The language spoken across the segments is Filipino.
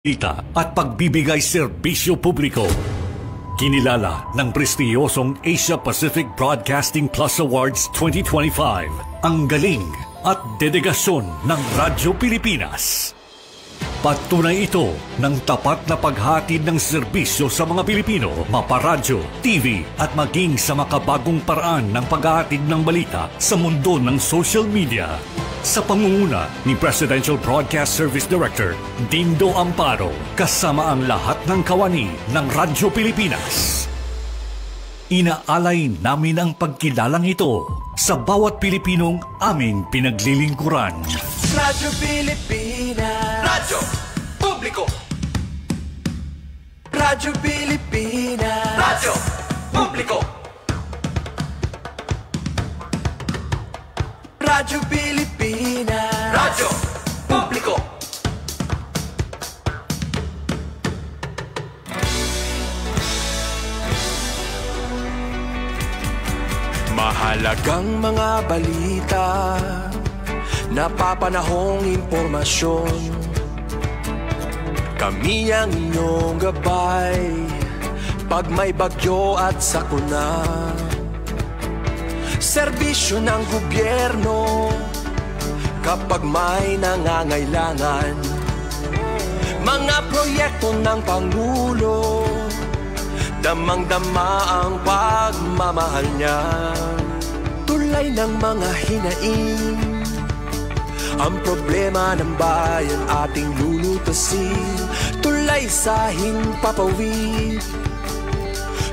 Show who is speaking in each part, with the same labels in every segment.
Speaker 1: Ita at pagbibigay serbisyo publiko. Kinilala ng prestiyosong Asia Pacific Broadcasting Plus Awards 2025 ang galing at dedigasyon ng Radyo Pilipinas. Patunay ito ng tapat na paghatid ng serbisyo sa mga Pilipino, maparadyo, TV at maging sa makabagong paraan ng paghahatid ng balita sa mundo ng social media. Sa pangunguna ni Presidential Broadcast Service Director Dindo Amparo, kasama ang lahat ng kawani ng Radyo Pilipinas. Inaalay namin ang pagkilalang ito sa bawat Pilipinong aming pinaglilingkuran.
Speaker 2: Radyo Pilipinas, Radyo Publiko. Radyo Pilipinas, Radyo Publiko. Radyo Pilipinas, Radyo Publiko. Mahalagang mga balita, napapanahong impormasyon. Kami ang inyong gabay pag may bagyo at sakuna. Serbisyo ng gobyerno kapag may nangangailangan. Mga proyekto ng Pangulo, damang-dama ang pagmamahal niya. Tulay ng mga hinaing, ang problema ng bayan ating lulutasin. Tulay sa himpapawid,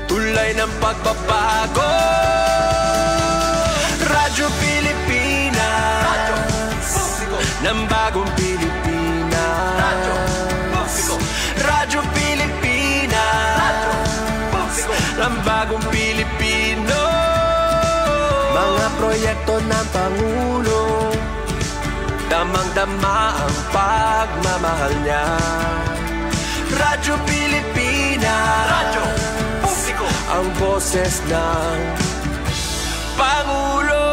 Speaker 2: tulay ng pagbabago. Radyo Pilipinas, Radyo Publiko ng bagong Pilipinas. Radyo Publiko, Radyo Pilipinas, Radyo Publiko ng bagong Pilipino. Mga proyekto ng Pangulo, damang-dama ang pagmamahal niya. Radyo Pilipinas, Radyo Publiko, ang boses ng Pangulo.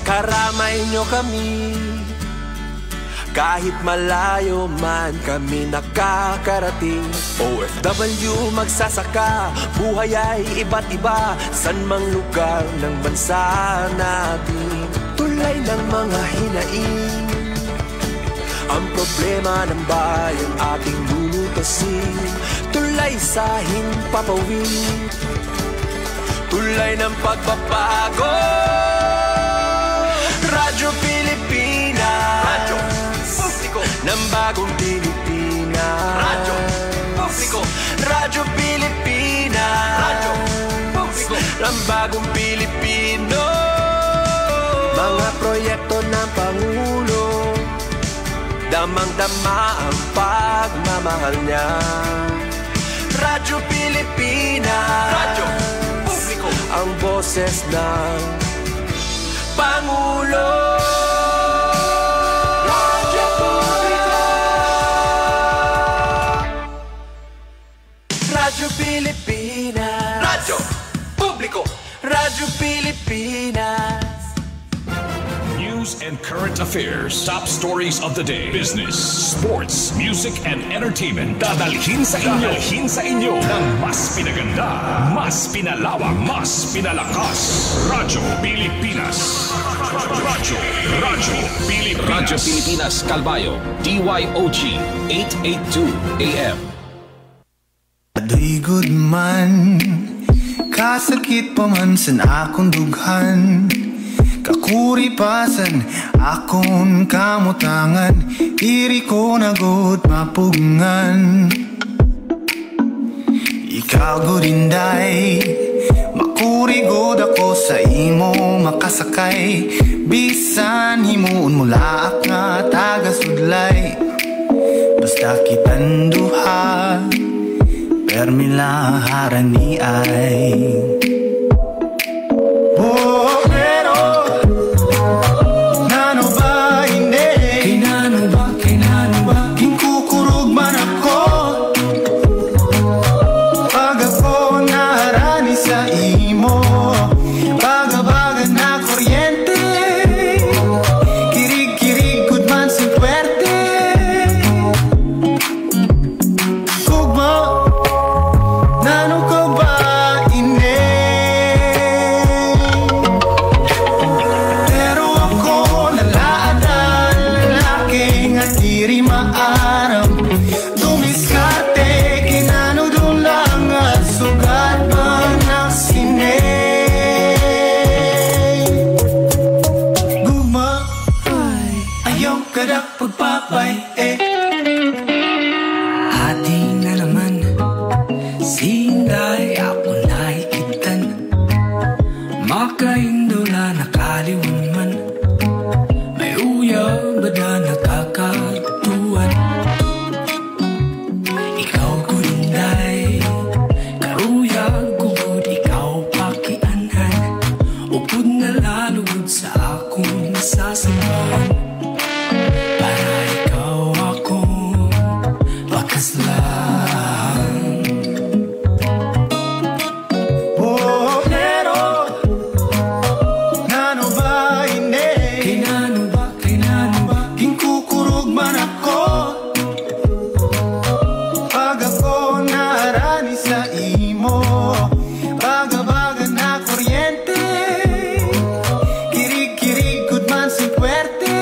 Speaker 2: Karamay nyo kami, kahit malayo man kami nakakarating. OFW magsasaka, buhay ay iba't iba, san mang lugar ng bansa natin. Tulay ng mga hinaing, ang problema ng bayan ating lulutasin. Tulay sa himpapawid, tulay ng pagbabago. Radyo Pilipinas, Radyo Publiko ng bagong Pilipinas. Radyo Publiko, Radyo Pilipinas, Radyo Publiko ng bagong Pilipino. Mga proyekto ng Pangulo, damang-dama ang pagmamahal niya. Radyo Pilipinas, Radyo Publiko, ang boses ng Pangulo. Radyo Publiko, Radyo Pilipinas, Radyo Publiko, Radyo Pilipinas.
Speaker 3: News and current affairs, top stories of the day, business, sports, music, and entertainment. Dadalhin sa inyo ng mas pinaganda, mas pinalawak, mas pinalakas. Radyo Pilipinas. Radyo Pilipinas. Radyo Pilipinas, Calbayo, DYOG, 882 AM.
Speaker 4: Adoy good man, kasakit pa man san akong dughan. Kakuripasan akon kamutangan, diri ko nagod mapugngan. Ikaw gurinday, makurigod ako sa imo makasakay. Bisan himuon mula nga taga-sudlay. Basta kitang duha, permila harani ay. Baga-baga na kuryente, kadak pagpapay Ating na naman Sinday ako nahikitan Makaindola nakaliwan man May uya bada nakakatuan Ikaw kurinday Karuya gugod ikaw pakianhan Upod na lalugod sa akong sasabahan Para ikaw ako pakaslan Oh, pero Nano ba hindi? Kinano ba? Kingkukurog man ako Pag ako naarani sa imo Baga-baga na kuryente Kirig-kirig good man si puwerte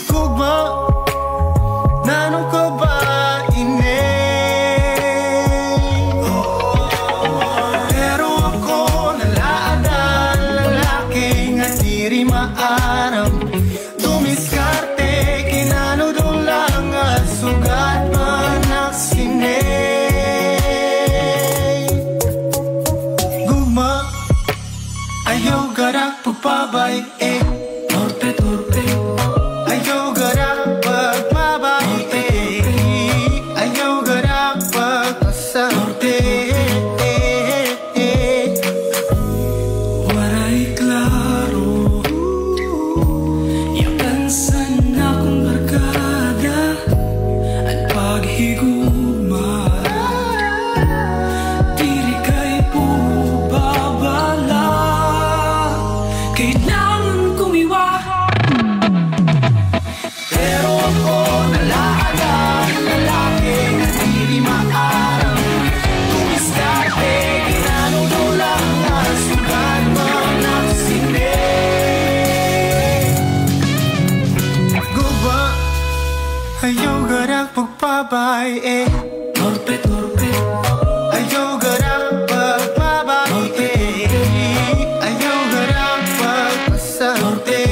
Speaker 4: Kugma Nano ko ba ini? Pero ako nalaadan lalaki nga diri maaram Dumiskarte kinano doon lang at sugat man naksine Gugma Ayaw garak pagpabay Torpe Ayaw garak pagpabay Ayaw garak pagpasarte Waray klaro Yakansan akong barkada At paghigugma Diri kay pubabala Kailangan kumiwa Pero ako nalaadan lalaki na diri maaram Kumiskarte kinano dolang nasugan man naksine Guba Ayaw garak pagpabay Torpe Ayaw garak pagpabay Ayaw garak pagpasarte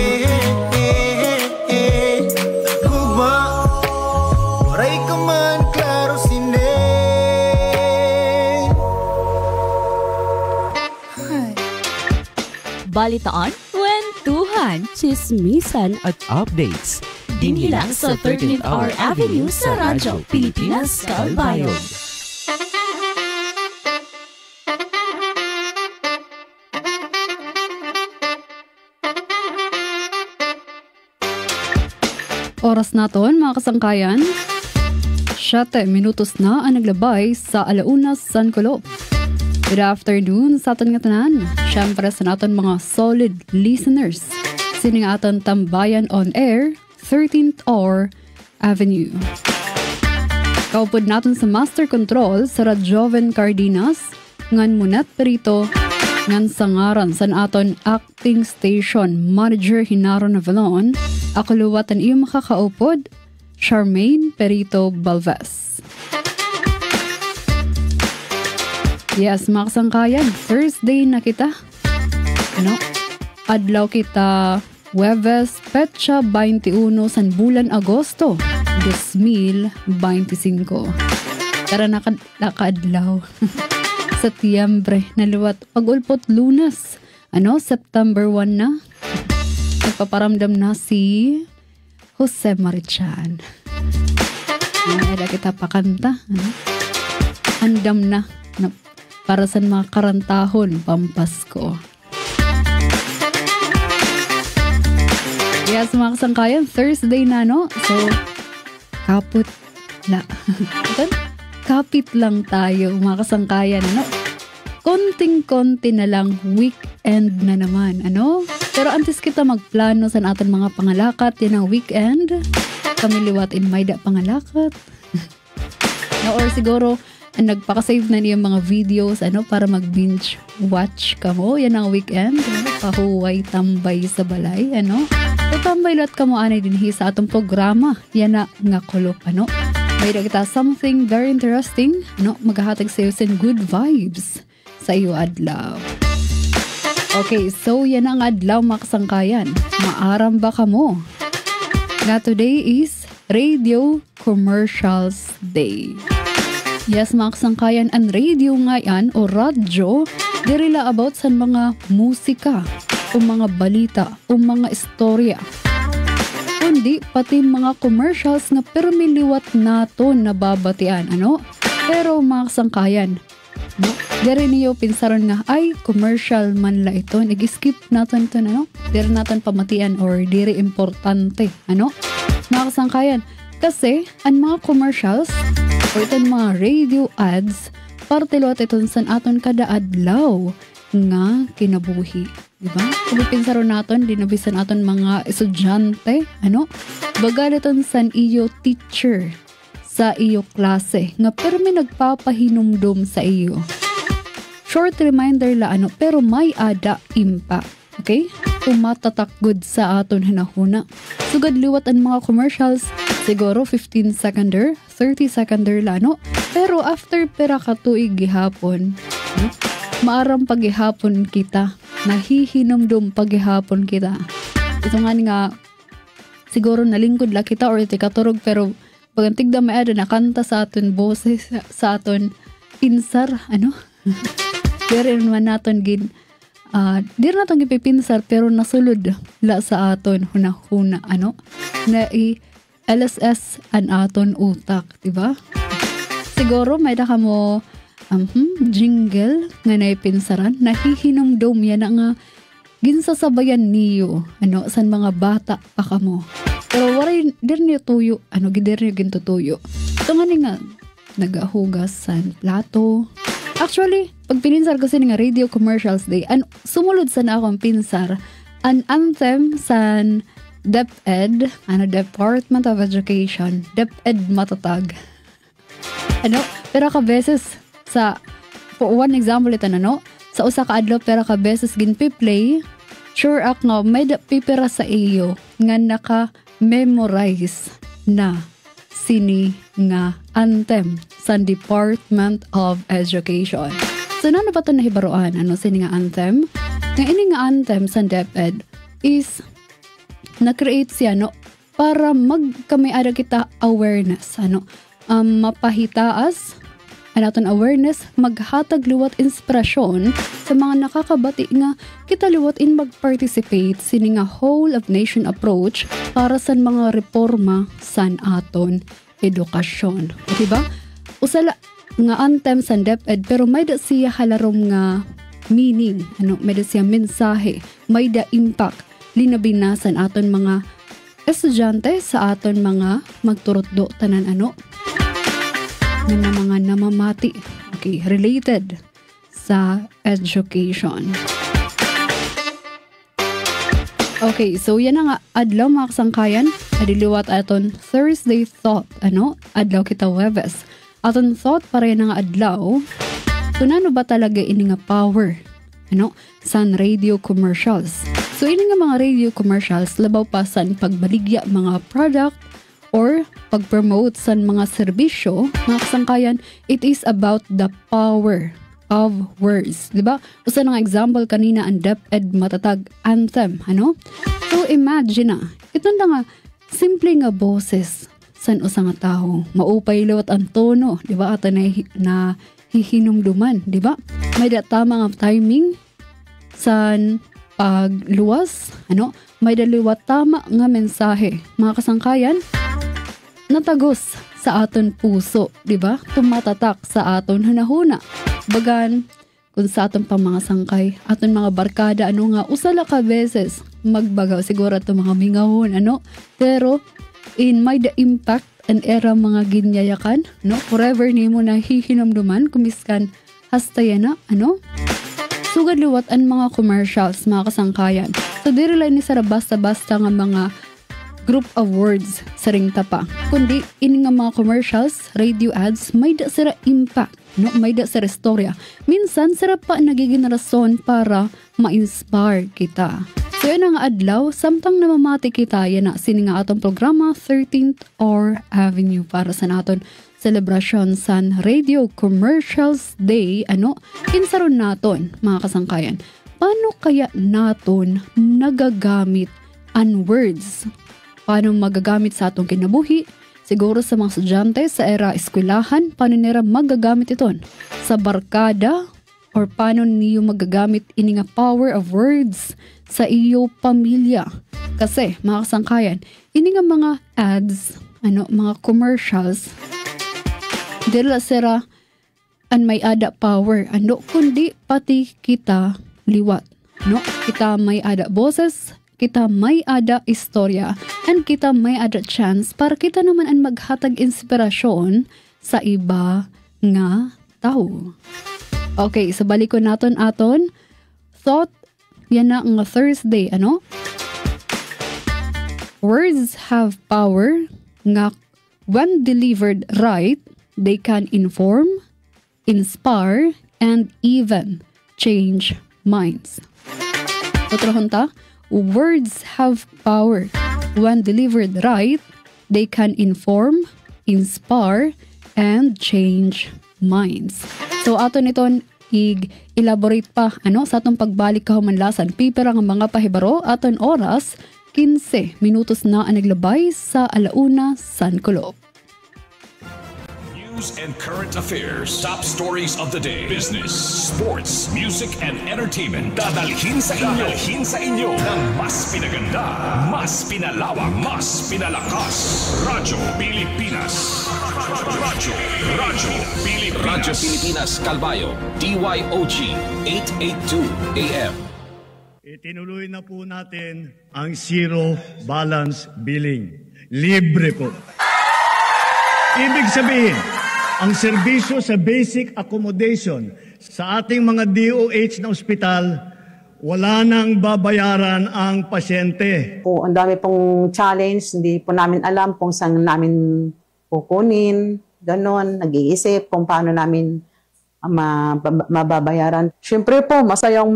Speaker 4: Guba Waray ka man klaro sine
Speaker 5: Balitaan, kwentuhan, chismisan
Speaker 6: at updates
Speaker 5: dinhi lang sa 13th Hour Avenue sa Radyo Pilipinas Kalbayog.
Speaker 7: Oras naton mga kasangkayan 7 minutos na ang naglabay sa Alaunas, San Colo. Good afternoon sa aton nga tanan. Syempre sa naton mga solid listeners sining aton tambayan on air 13th Hour Avenue. Kaupod natin sa Master Control sa Radjoven Cardenas ngan munat perito ngan sangaran san aton acting station manager Hinaro Navalon ako luwatan iyo makakaupod Charmaine Perito Balvez. Yes, mga kasangkayan, Thursday na kita. Adlaw kita Huwebes, petsa 21 san bulan Agosto 2025. Tara nakaadlaw. Setyembre naluwat pag-ulpot Lunas. September 1 na. Nagpaparamdam na si Jose Marichan. Ada kita pakanta. Andam na para sa mga karantahon pampasko. Yes, mga kasangkayan, Thursday na, no? So, kapit lang tayo, mga kasangkayan, no? Konting-konti na lang, weekend na naman, Pero antes kita magplano sa ating mga pangalakat, yan ang weekend. Kami liwatin may da pangalakat. Or siguro, nagpakasave na niya mga videos, para mag-binge watch ka mo. Yan ang weekend, pahuway, tambay sa balay, Tatambay lahat ka mo anay dinhi sa atong programa. Yan na nga kulop, May na kita something very interesting, Maghahatag sa iyo sa good vibes sa iyo adlaw. Okay, so yan ang adlaw mga kasangkayan. Maaram ba ka mo? Nga today is Radio Commercials Day. Yes mga kasangkayan, ang radio ngayon o radyo, dirila about sa mga musika o mga balita o mga istorya. Kundi pati mga commercials na permiliwat nato nababatian. Ano? Pero mga kasangkayan, no? Dari niyo pinsaron nga, ay commercial man la ito. Nag-skip natin ito, ano? Dari natin pamatian or diri importante. Ano? Mga kasangkayan, kasi ang mga commercials o itong mga radio ads, partiluat itong san aton kada adlaw nga kinabuhi. Diba? Kung pinsaro naton, dinabisan aton mga estudyante, ano? Bagal itong san iyo teacher sa iyo klase, nga pero may nagpapahinumdum sa iyo. Short reminder la ano, pero may ada impact. Okay? Tumatatakgod sa aton hinahuna. Sugad liwat ang mga commercials, siguro 15 seconder, 30 seconder la, no? Pero after pera ka tuig gihapon, no? Maaram paghihapon kita, nahihinumdum paghihapon kita. Ito nga siguro nalingkod la kita or iti katurog, pero pagantigda may ada nakanta sa aton boses, sa aton pinsar, ano? Pero naman naton gin, di naton gipipinsar, pero nasulod la sa aton hunahuna, ano? Na LSS an aton utak, diba? Siguro may da ka mo jingle nga naipinsaran, nahihinumdum yan nga ginsasabayan niyo, ano, san mga bata pa ka mo. Pero waray din niyo tuyo, ano, gider niyo gintutuyo. Ito nga nagahugas san plato. Actually, pag pininsar ko nga Radio Commercials Day, sumulod sa na akong pinsar, an anthem san DepEd, ano, Department of Education, DepEd matatag. Ano, pero ka beses for one example ito na, no? Sa usa ka adlaw pero ka beses ginpi-play, sure ak nga may pipira sa iyo nga naka-memorize na sini nga anthem sa Department of Education. So, ano ba ito nahibaroan? Ano sini nga anthem? Nga ini nga anthem sa DepEd is na-create siya, no? Para magkamiada kita awareness, ano? Mapahitaas anaton awareness, maghatag liwat inspirasyon sa mga nakakabati nga kita liwat in mag-participate sini nga whole of nation approach para sa mga reforma san aton edukasyon. Diba? Usala nga anthem sa DepEd, pero may da siya halarom nga meaning, ano, may da siya mensahe, may da impact linabinasan aton mga estudyante sa aton mga magturot-do tanan, ano, na mga namamati, okay, related sa education. Okay, so yan nga adlaw mga kasangkayan, adiliwat aton Thursday thought, ano, adlaw kita Webes. Aton thought para yan nga adlaw, tunano ba talaga ini nga power, ano, san radio commercials. So ini nga mga radio commercials labaw pa san pagbaligya mga product or pag-promote sa mga serbisyo, mga kasangkayan, it is about the power of words. Diba? Usa nga example kanina ang DepEd matatag anthem, ano? So imagine na, ito na nga, simple nga boses san usa nga tao. Maupay lawat ang tono, diba? At na hihinumduman, diba? May tama nga timing san pagluwas, ano? May daliwat tama nga mensahe. Mga kasangkayan, natagos sa aton puso, di ba? Tumatatak sa aton hunahuna. Bagan, kung sa aton pang mga sangkay, aton mga barkada, ano nga, usala ka beses magbagaw, siguro ito mga mingahon, ano? Pero, in may the impact and era mga ginyayakan, no? Forever ni mo na hihinamduman, kumiskan, hasta yan na, ano? Sugad liwat ang mga commercials, mga kasangkayan. So, di rin ni sara basta-basta nga mga group of words sa ring tapa. Kundi, in nga mga commercials, radio ads, may da sira impact, no? May da sira storya. Minsan, sira pa nagiging rason para ma-inspire kita. So, yun ang adlaw, samtang namamati kita, yan na sini nga atong programa, 13th Hour Avenue, para sa naton celebration san Radio Commercials Day, ano? Insaron naton, mga kasangkayan. paano kaya naton nagagamit ang words? Paano magagamit sa atong kinabuhi? Siguro sa mga estudyante sa era eskwelahan, paano nila magagamit iton? Sa barkada, or paano niyo magagamit ini nga power of words sa iyo pamilya? Kasi mga kasangkayan, ini nga mga ads, mga commercials, dila sira an may ada power, kundi pati kita liwat. Kita may ada boses, kita may ada istorya, and kita may ada chance para kita naman ang maghatag inspirasyon sa iba nga tao. Okay, so balik ko naton thought, yan na nga Thursday, Words have power nga when delivered right, they can inform, inspire, and even change minds. Otrohon ta, words have power. When delivered right, they can inform, inspire, and change minds. So ato niton elaborate pa sa atong pagbalik kahumanlasan. Pipera nga mga pahibaro aton oras 15 minutos na ang naglabay sa alauna San Kulo.
Speaker 3: News and current affairs, top stories of the day, business, sports, music, and entertainment. Dadalhin sa inyo ng mas pinaganda, mas pinalawak, mas pinalakas. Radyo Pilipinas. Radyo Pilipinas Calbayo, DYOG 882 AM.
Speaker 6: Itinuloy na po natin ang zero balance billing. Libre po. Ibig sabihin, ang serbisyo sa basic accommodation sa ating mga DOH na ospital, wala nang babayaran ang pasyente.
Speaker 8: Ang dami pong challenge, hindi po namin alam kung saan namin kukunin, ganon, nag-iisip kung paano namin mababayaran. Siyempre po, masaya,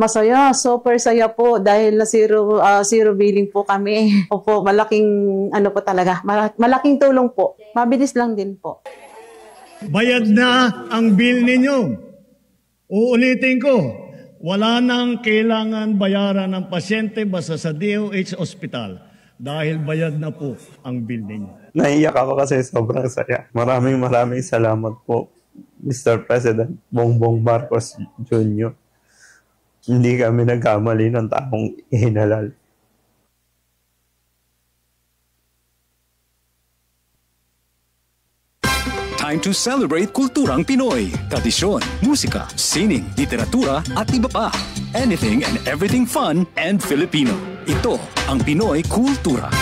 Speaker 8: super saya po dahil na zero billing po kami. Opo, malaking po talaga, malaking tulong po. Mabilis lang din po.
Speaker 6: Bayad na ang bill ninyo. Uulitin ko, wala nang kailangan bayaran ng pasyente basta sa DOH Hospital dahil bayad na po ang bill ninyo.
Speaker 9: Naiyak ako kasi sobrang saya. Maraming salamat po, Mr. President Bongbong Marcos Jr. Hindi kami nagkamali ng taong ihinalal.
Speaker 3: Time to celebrate kulturang Pinoy. Tradisyon, musika, sining, literatura at iba pa. Anything and everything fun and Filipino. Ito ang Pinoy Kultura.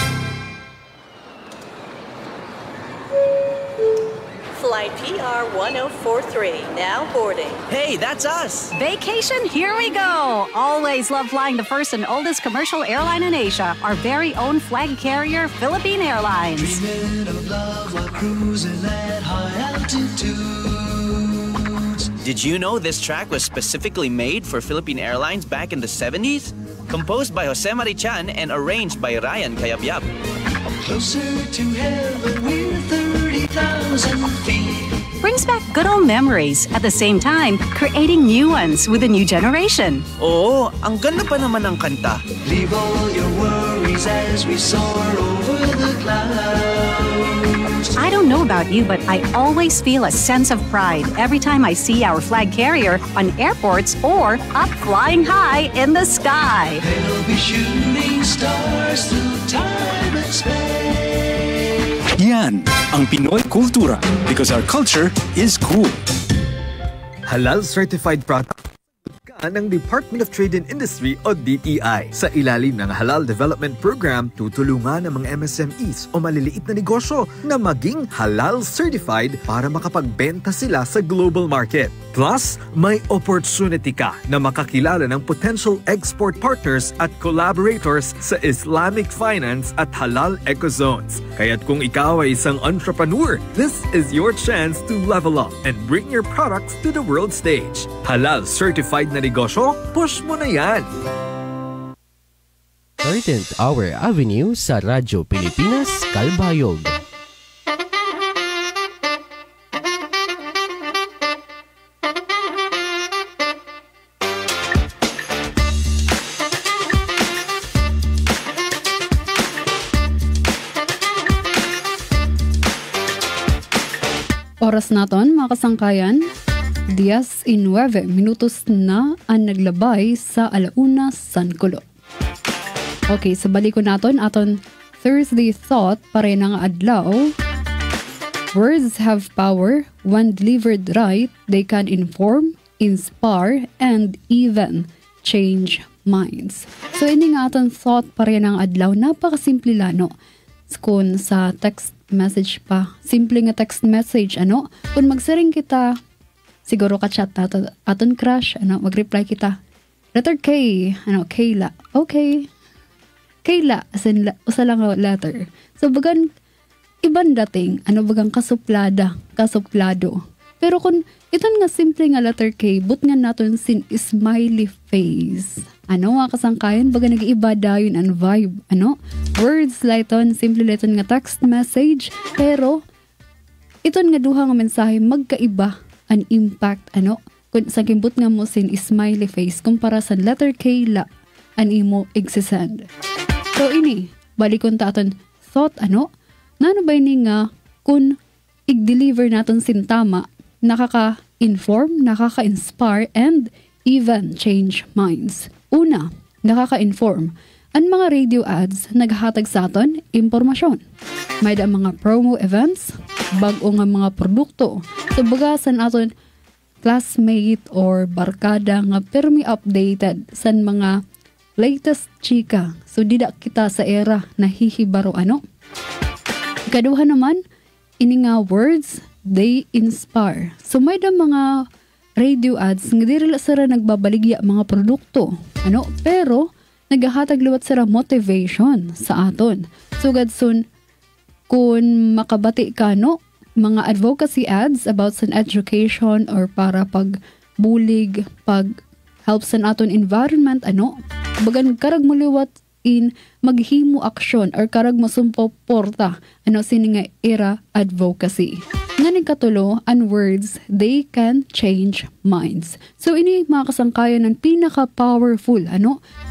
Speaker 10: Flight PR 1043, now boarding.
Speaker 11: Hey, that's us!
Speaker 12: Vacation, here we go! Always love flying the first and oldest commercial airline in Asia, our very own flag carrier, Philippine Airlines.
Speaker 4: Dreaming of love while cruising at high altitudes.
Speaker 11: Did you know this track was specifically made for Philippine Airlines back in the 70s? Composed by Jose Marichan and arranged by Ryan Cayabyab.
Speaker 4: Closer to heaven with 30,000 feet.
Speaker 12: Brings back good old memories, at the same time, creating new ones with a new generation.
Speaker 11: Oo, ang ganda pa naman ng kanta.
Speaker 4: Leave all your worries as we soar over the clouds.
Speaker 12: I don't know about you, but I always feel a sense of pride every time I see our flag carrier on airports or up flying high in the sky.
Speaker 4: They'll be shooting stars through time and space.
Speaker 3: Yan ang Pinoy Kultura because our culture is cool.
Speaker 13: Halal certified product ng Department of Trade and Industry o DTI. Sa ilalim ng Halal Development Program, tutulungan ang mga MSMEs o maliliit na negosyo na maging halal certified para makapagbenta sila sa global market. Plus, may opportunity ka na makakilala ng potential export partners at collaborators sa Islamic finance at halal ecozones. Kaya't kung ikaw ay isang entrepreneur, this is your chance to level up and bring your products to the world stage. Halal certified na negosyo, push mo na yan!
Speaker 14: 13th Hour Avenue sa Radyo Pilipinas, Calbayog.
Speaker 7: oras naton mga kasangkayan, 10:09 minutos na ang naglabay sa alauna San Kulo. Okay, sa baliko naton aton Thursday thought pare nga adlaw. Words have power. When delivered right, they can inform, inspire, and even change minds. So ini nga aton thought pare ng adlaw, napakasimple lano. Kung sa text message pa, simple nga text message kung magsaring kita siguro ka chat aton crush mag-reply kita letter K Kayla, okay Kayla as in usa lang letter. So bagan iban dating bagang kasuplado. Pero kung iton nga simple nga letter K, but nga naton sin smiley face. Nga kasangkayan, baga nag-iiba dayon ang vibe. Words lighton, simple lighton nga text message, pero iton nga duha nga mensahe magkaiba ang impact. Kung sa kimbut nga mo sin smiley face, kumpara sa letter K la, ang imo exisend. So ini, balikon ta aton thought, nano ba ini nga kung i-deliver natin sin tama, nakaka-inform, nakaka-inspire, and even change minds. Una, nakaka-inform. Ang mga radio ads naghatag sa aton impormasyon. May da mga promo events, bag-o nga mga produkto. So bagasan aton classmate or barkada nga permi updated sa mga latest chika. So dida kita sa era na hihibaro Ikaduha naman, ini nga words, they inspire. So may da mga radio ads nga diri sara nagbabaligya mga produkto. Pero nagahatag liwat sara motivation sa aton. So gadson kung makabati ka mga advocacy ads about sa education or para pagbulig, pag help sa aton environment, bagan karag mo liwat in maghimo aksyon or karag masumporta sini nga era advocacy. Nganing katulo, ang words, they can change minds. So ini mga kasangkayan ng pinaka-powerful,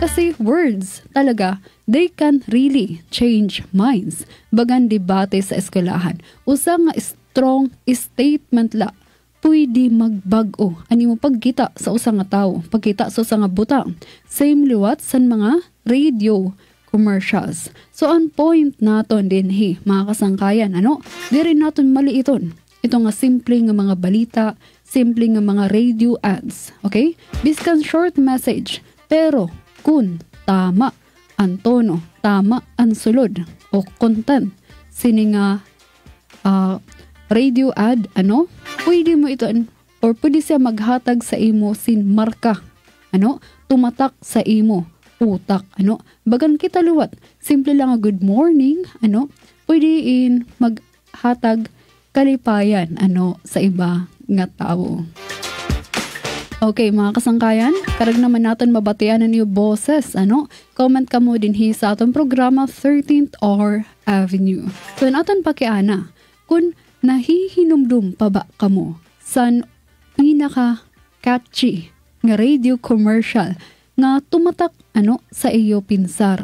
Speaker 7: kasi words talaga, they can really change minds. Bagan debate sa eskwelahan. Usa nga strong statement la, pwede magbago. Ani mo pagkita sa usa nga tao, pagkita sa usa nga butang. Same liwat sa mga radio commercials. So on point naton din mga kasangkayan, di rin naton mali iton. Ito nga simple nga mga balita, simple nga mga radio ads. Okay? Biskan short message, pero kung tama ang tono, tama ang sulod o content, sini nga radio ad, pwede mo ito or pwede siya maghatag sa imo sin marka, tumatak sa imo utak, bagan kita luwat, simple lang a good morning, pwede in maghatag kalipayan, sa iba nga tao. Okay, mga kasangkayan, karag naman natin mabatian ng iyo boses, comment ka mo din sa atong programa 13th Hour Avenue. So, natin pakiana, kung nahihinumdum pa ba ka mo san pinaka-catchy nga radio commercial nga tumatak sa iyo pinsar,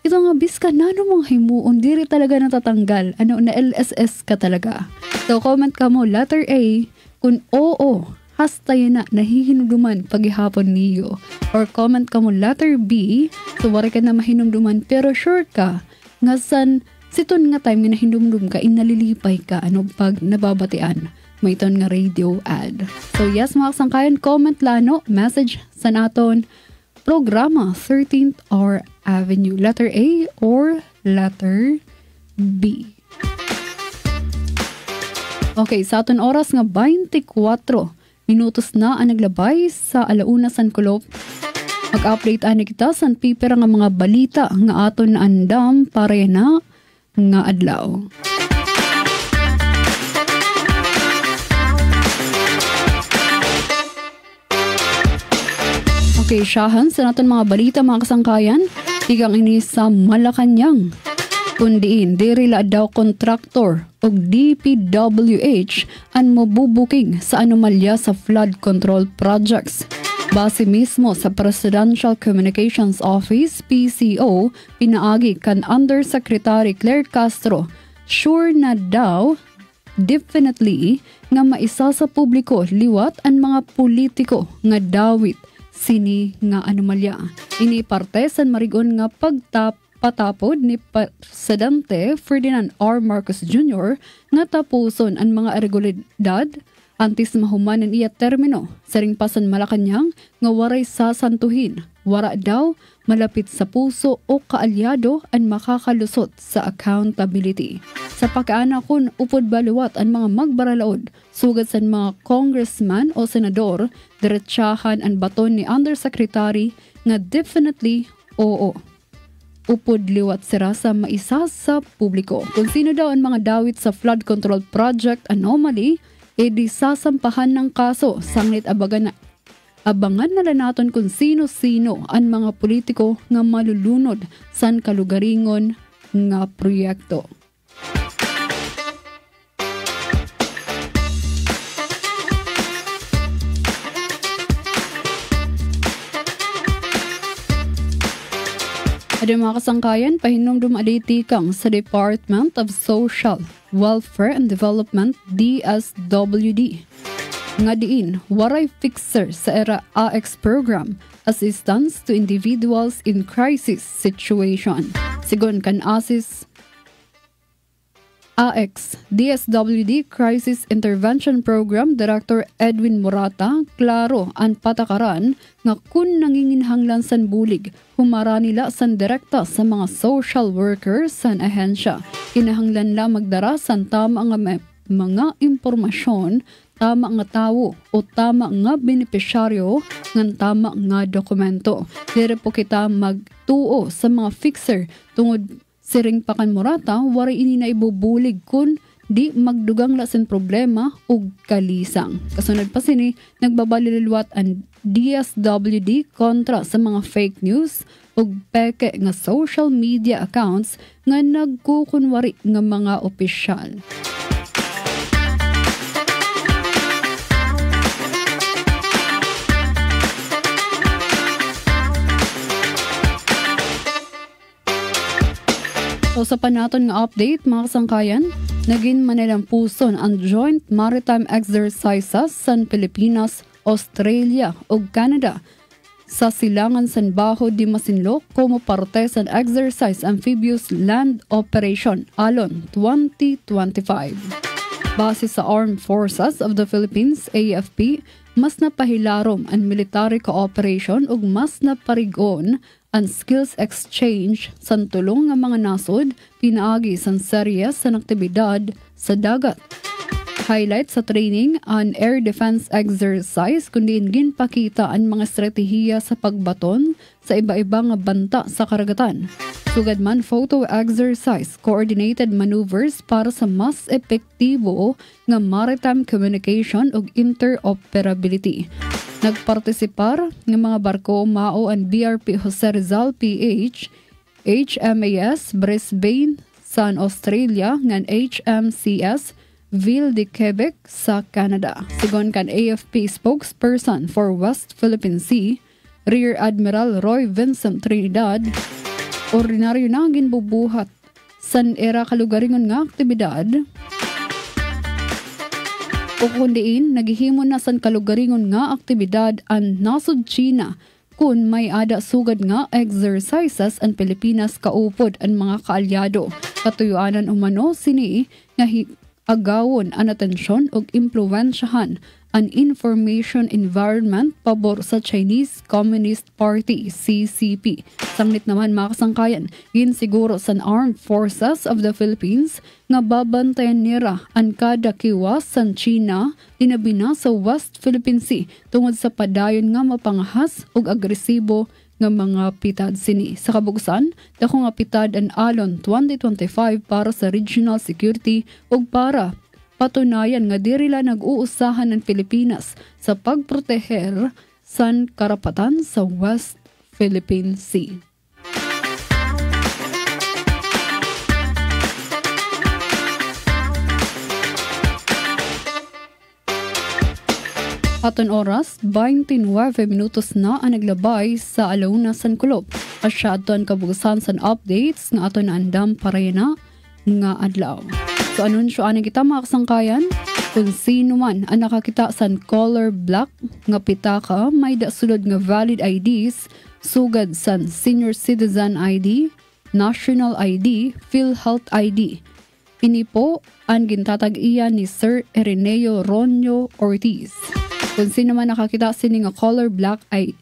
Speaker 7: ito nga biska nano mong himuon diri talaga natatanggal, na LSS ka talaga. So comment ka mo letter A kung oo hasta yan na nahihinumduman paghihapon niyo, or comment ka mo letter B so wari ka na mahinumduman pero sure ka nga san siton nga time nga nahinumdum ka inalilipay ka pag nababatian may iton nga radio ad. So yes mga kasangkayan, comment lano, message sa naton programa 13th Hour Avenue, letter A or letter B. Okay, sa aton oras nga 24 minutos na ang naglabay sa alauna San Kulo. Mag-update ani kita sa pipera nga mga balita nga aton na andam para na nga adlaw. Okay, siyahan sa natin mga balita mga kasangkayan, tigang ini sa Malacanang. Kundiin, dirila daw kontraktor o DPWH ang mabubuking sa anomalya sa flood control projects. Base mismo sa Presidential Communications Office, PCO, pinaagi kan Undersecretary Claire Castro, sure na daw definitely nga maisa sa publiko liwat ang mga politiko nga dawit sini nga anomalya. Ini parte sa marigon nga patapod ni Presidente Ferdinand R. Marcos Jr. nga tapuson ang mga irregularidad antes mahumanan iya termino sa ringpasan Malacañang nga waray sasantuhin. Wara daw malapit sa puso o kaalyado ang makakalusot sa accountability. Sa pagkaana kun upod baluwat ang mga magbaralaod sugad sa mga congressman o senador, diretsahan ang baton ni Undersecretary nga definitely oo. Upod liwat sira sa maisa sa publiko. Kung sino daw ang mga dawit sa flood control project anomaly, edi sasampahan ng kaso. Sanglit abangan na lang naton kung sino-sino ang mga politiko nga malulunod san kalugaringon nga proyekto. Ada mga kasangkayan, pahinumdum aditikang sa Department of Social Welfare and Development DSWD. Nga diin, waray fixer sa era AX program, Assistance to Individuals in Crisis Situation. Sigon kan AX DSWD Crisis Intervention Program Director Edwin Morata, klaro ang patakaran nga kun nanginginhanglan san bulig, humara nila san direkta sa mga social workers san ahensya. Kinahanglan la magdara san tama nga mga impormasyon, tama nga tawo o tama nga benepisyaryo ng tama nga dokumento. Dire po kita magtuo sa mga fixer tungod siring pakan Morata, wari ini na ibubulig kun di magdugang lasin problema o kalisang. Kasunod pa sini, nagbabaliliwat ang DSWD kontra sa mga fake news o peke nga social media accounts nga nagkukunwari nga mga opisyal. So sa panaton nga update mga kasangkayan, naging manilampuson ang Joint Maritime Exercises sa Pilipinas, Australia o Canada sa silangan San Bajo de Masinloc como parte sa Exercise Amphibious Land Operation Alon 2025. Base sa Armed Forces of the Philippines, AFP, mas napahilarom ang military cooperation ug mas naparigon ang skills exchange sa tulong ng mga nasod pinaagi sa serye sa aktibidad sa dagat. Highlight sa training an air defense exercise kundi ginpakita ang mga estratehiya sa pagbaton sa iba-ibang banta sa karagatan. Sugad man photo exercise, coordinated maneuvers para sa mas epektibo nga maritime communication ug interoperability. Nagpartisipar ng mga barko mao ang BRP Jose Rizal PH, HMAS Brisbane sa Australia ngan HMCS Ville de Quebec sa Canada. Sigon kan AFP spokesperson for West Philippine Sea, Rear Admiral Roy Vincent Trinidad, ordinaryo na ginbubuhat san era kalugaringon nga aktibidad o kundiin naghihimo na san kalugaringon nga aktibidad ang nasod China kun may ada sugad nga exercises ang Pilipinas kaupod ang mga kaalyado. Katuyuanan umano sini nga agawon ang atensyon ug impluwensyahan an information environment pabor sa Chinese Communist Party, CCP. Samlit naman mga kasangkayan, ginsiguro sa Armed Forces of the Philippines nga babantayan nila ang kada kiwas sa China dinabina sa West Philippine Sea tungod sa padayon nga mapangahas ug agresibo nga mga pitad sini. Sa kabugsan, dako nga pitad ang Alon 2025 para sa regional security ug para patunayan nga dirila nag-uusahan ng Pilipinas sa pagproteher sa karapatan sa West Philippine Sea. Aton oras, 29 minutos na ang naglabay sa alauna San Kulob. Asya aton kabugasan sa updates nga aton andam parayana nga adlaw. So anunsyoan kita mga kasangkayan, kung sino man ang nakakita sa color black nga pitaka may dasulod nga valid IDs sugad sa Senior Citizen ID, National ID, PhilHealth ID. Ini po ang gintatag-iyan ni Sir Ireneo Ronyo Ortiz. Kung sino man nakakita sini nga color black ay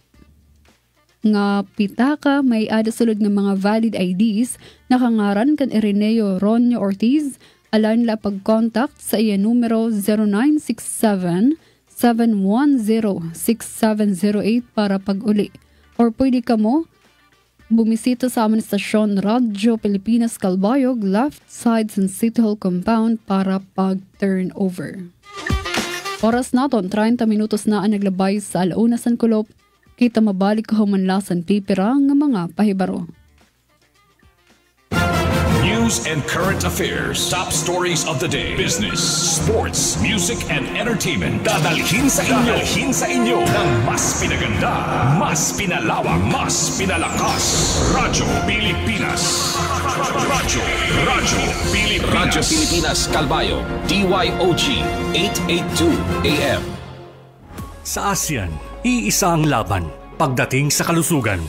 Speaker 7: nga pitaka may adasulod nga mga valid IDs nakangaran kan Ireneo Ronyo Ortiz, alan la pag-contact sa iya numero 0967-710-6708 para pag-uli. Or pwede ka mo bumisita sa aming stasyon Radyo Pilipinas Calbayog, left side sa City Hall compound para pag-turnover. Oras naton, 30 minutos na ang naglabay sa alauna San Kulop, kita mabalik ko humanlasan pipira ng mga pahibaro.
Speaker 3: News and current affairs. Top stories of the day. Business, sports, music, and entertainment. Dadalhin sa inyo ng mas pinaganda, mas pinalawak, mas pinalakas. Radyo Pilipinas. Radyo Pilipinas Calbayog. DYOG 882 AM.
Speaker 1: Sa ASEAN, iisa ang laban pagdating sa kalusugan.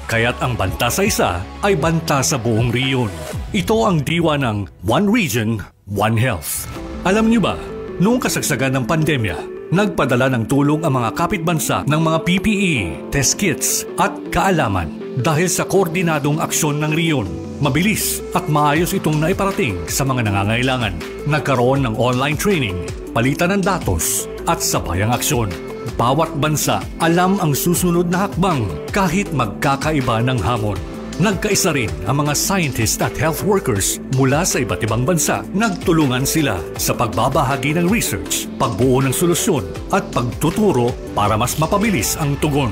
Speaker 1: Kaya't ang banta sa isa ay banta sa buong riyon. Ito ang diwa ng One Region, One Health. Alam niyo ba, noong kasagsagan ng pandemya, nagpadala ng tulong ang mga kapitbansa ng mga PPE, test kits at kaalaman. Dahil sa koordinadong aksyon ng riyon, mabilis at maayos itong naiparating sa mga nangangailangan. Nagkaroon ng online training, palitan ng datos at sabayang aksyon. Bawat bansa alam ang susunod na hakbang kahit magkakaiba ng hamon. Nagkaisa rin ang mga scientists at health workers mula sa iba't ibang bansa. Nagtulungan sila sa pagbabahagi ng research, pagbuo ng solusyon at pagtuturo para mas mapabilis ang tugon.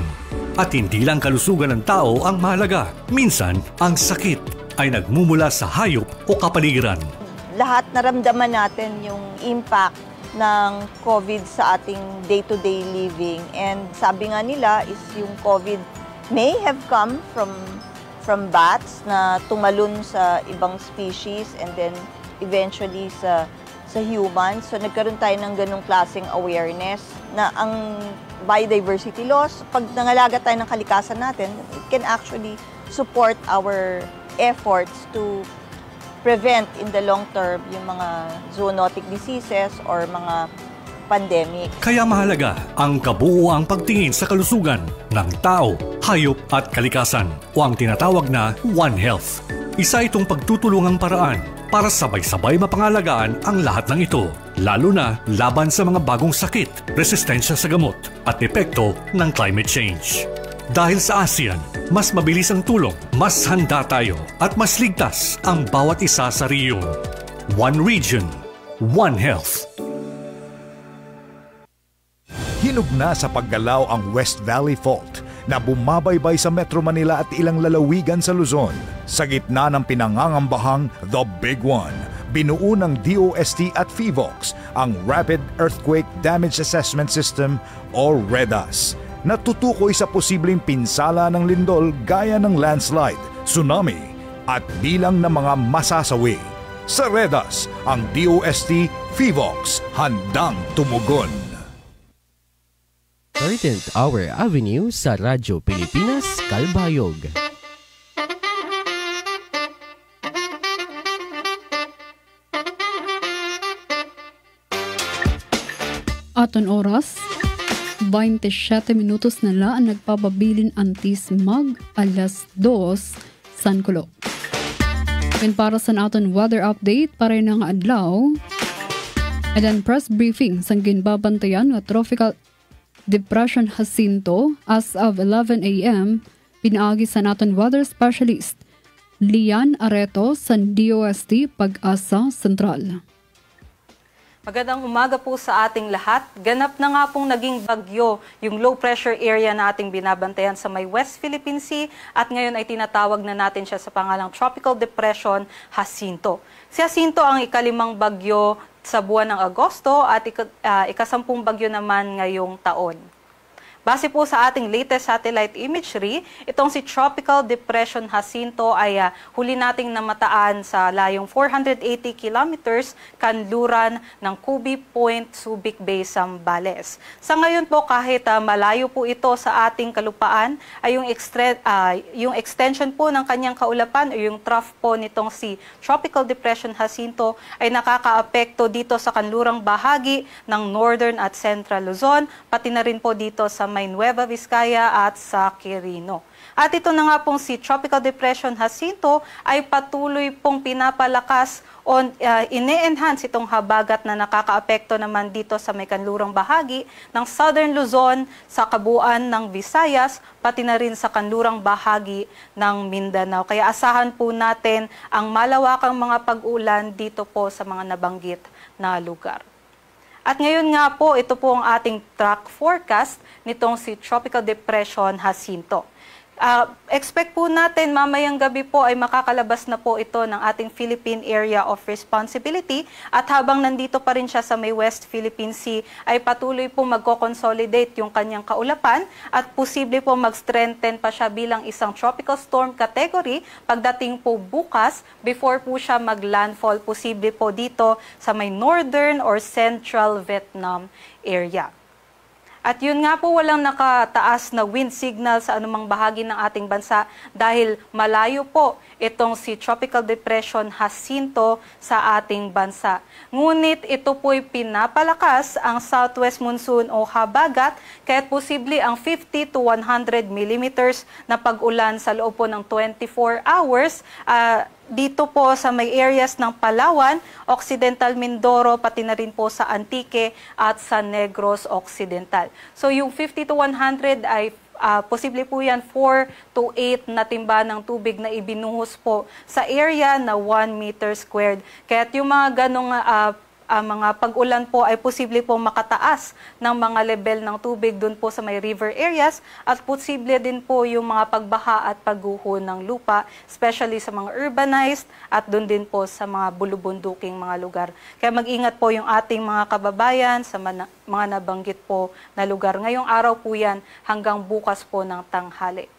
Speaker 1: At hindi lang kalusugan ng tao ang mahalaga. Minsan, ang sakit ay nagmumula sa hayop o kapaligiran.
Speaker 15: Lahat naramdaman natin yung impact ng COVID sa ating day-to-day living. And sabi nga nila is yung COVID may have come from bats na tumalon sa ibang species and then eventually sa humans. So nagkaroon tayo ng ganung klaseng awareness na ang biodiversity loss, pag nangalaga tayo ng kalikasan natin, it can actually support our efforts to prevent in the long term yung mga zoonotic diseases or mga pandemic.
Speaker 1: Kaya mahalaga ang kabuuang pagtingin sa kalusugan ng tao, hayop at kalikasan o ang tinatawag na One Health. Isa itong pagtutulungang paraan para sabay-sabay mapangalagaan ang lahat ng ito, lalo na laban sa mga bagong sakit, resistensya sa gamot at epekto ng climate change. Dahil sa ASEAN, mas mabilis ang tulong, mas handa tayo at mas ligtas ang bawat isa sa riyon. One Region, One Health.
Speaker 16: Hinog na sa paggalaw ang West Valley Fault na bumabaybay sa Metro Manila at ilang lalawigan sa Luzon. Sa gitna ng pinangangambahang The Big One, binuo ng DOST at PHIVOLCS ang Rapid Earthquake Damage Assessment System o REDAS, na tutukoy sa posibleng pinsala ng lindol gaya ng landslide, tsunami at bilang ng mga masasawi. Sa REDAS, ang DOST, PHIVOLCS handang tumugon.
Speaker 14: 13th Hour Avenue sa Radyo Pilipinas, Calbayog.
Speaker 7: Aton oras, 27 minutos na la ang nagpapabilin antis mag alas 2 San Kulop. And para sa aton weather update para ng adlaw, and press briefing sang ginbabantayan ng Tropical Depression Jacinto as of 11 a.m. pinaagi sa naton weather specialist Lian Areto sa DOST Pag-asa Sentral.
Speaker 17: Magandang umaga po sa ating lahat. Ganap na nga pong naging bagyo yung low pressure area na ating binabantayan sa may West Philippine Sea at ngayon ay tinatawag na natin siya sa pangalang Tropical Depression Jacinto. Si Jacinto ang ikalimang bagyo sa buwan ng Agosto at ikasampung bagyo naman ngayong taon. Base po sa ating latest satellite imagery, itong si Tropical Depression Jacinto ay huli nating namataan sa layong 480 kilometers kanluran ng Cubi Point, Subic Bay, Zambales. Sa ngayon po, kahit malayo po ito sa ating kalupaan, ay yung extension po ng kanyang kaulapan o yung trough po nitong si Tropical Depression Jacinto ay nakakaapekto dito sa kanlurang bahagi ng Northern at Central Luzon, pati na rin po dito sa may Nueva Vizcaya at sa Quirino. At ito na nga pong si Tropical Depression Jacinto ay patuloy pong pinapalakas o ine-enhance itong habagat na nakakaapekto naman dito sa may kanlurang bahagi ng Southern Luzon, sa kabuuan ng Visayas, pati na rin sa kanlurang bahagi ng Mindanao. Kaya asahan po natin ang malawakang mga pag-ulan dito po sa mga nabanggit na lugar. At ngayon nga po, ito po ang ating track forecast nitong si Tropical Depression Jacinto. Expect po natin mamayang gabi po ay makakalabas na po ito ng ating Philippine Area of Responsibility at habang nandito pa rin siya sa may West Philippine Sea ay patuloy po magko-consolidate yung kanyang kaulapan at posible po mag-strengthen pa siya bilang isang tropical storm category pagdating po bukas before po siya mag-landfall posible po dito sa may northern or central Vietnam area. At yun nga po, walang nakataas na wind signal sa anumang bahagi ng ating bansa dahil malayo po itong si Tropical Depression Jacinto sa ating bansa. Ngunit ito po'y pinapalakas ang southwest monsoon o habagat kaya't posible ang 50 to 100 millimeters na pag-ulan sa loob po ng 24 hours dito po sa may areas ng Palawan, Occidental Mindoro, pati na rin po sa Antique at sa Negros Occidental. So yung 50 to 100 ay posible po yan 4 to 8 na timba ng tubig na ibinuhos po sa area na 1 meter squared. Kaya't yung mga ganong mga pag-ulan po ay posible po makataas ng mga level ng tubig dun po sa may river areas at posible din po yung mga pagbaha at pagguho ng lupa, especially sa mga urbanized at dun din po sa mga bulubunduking mga lugar. Kaya mag-ingat po yung ating mga kababayan sa mga nabanggit po na lugar. Ngayong araw po yan hanggang bukas po ng tanghali.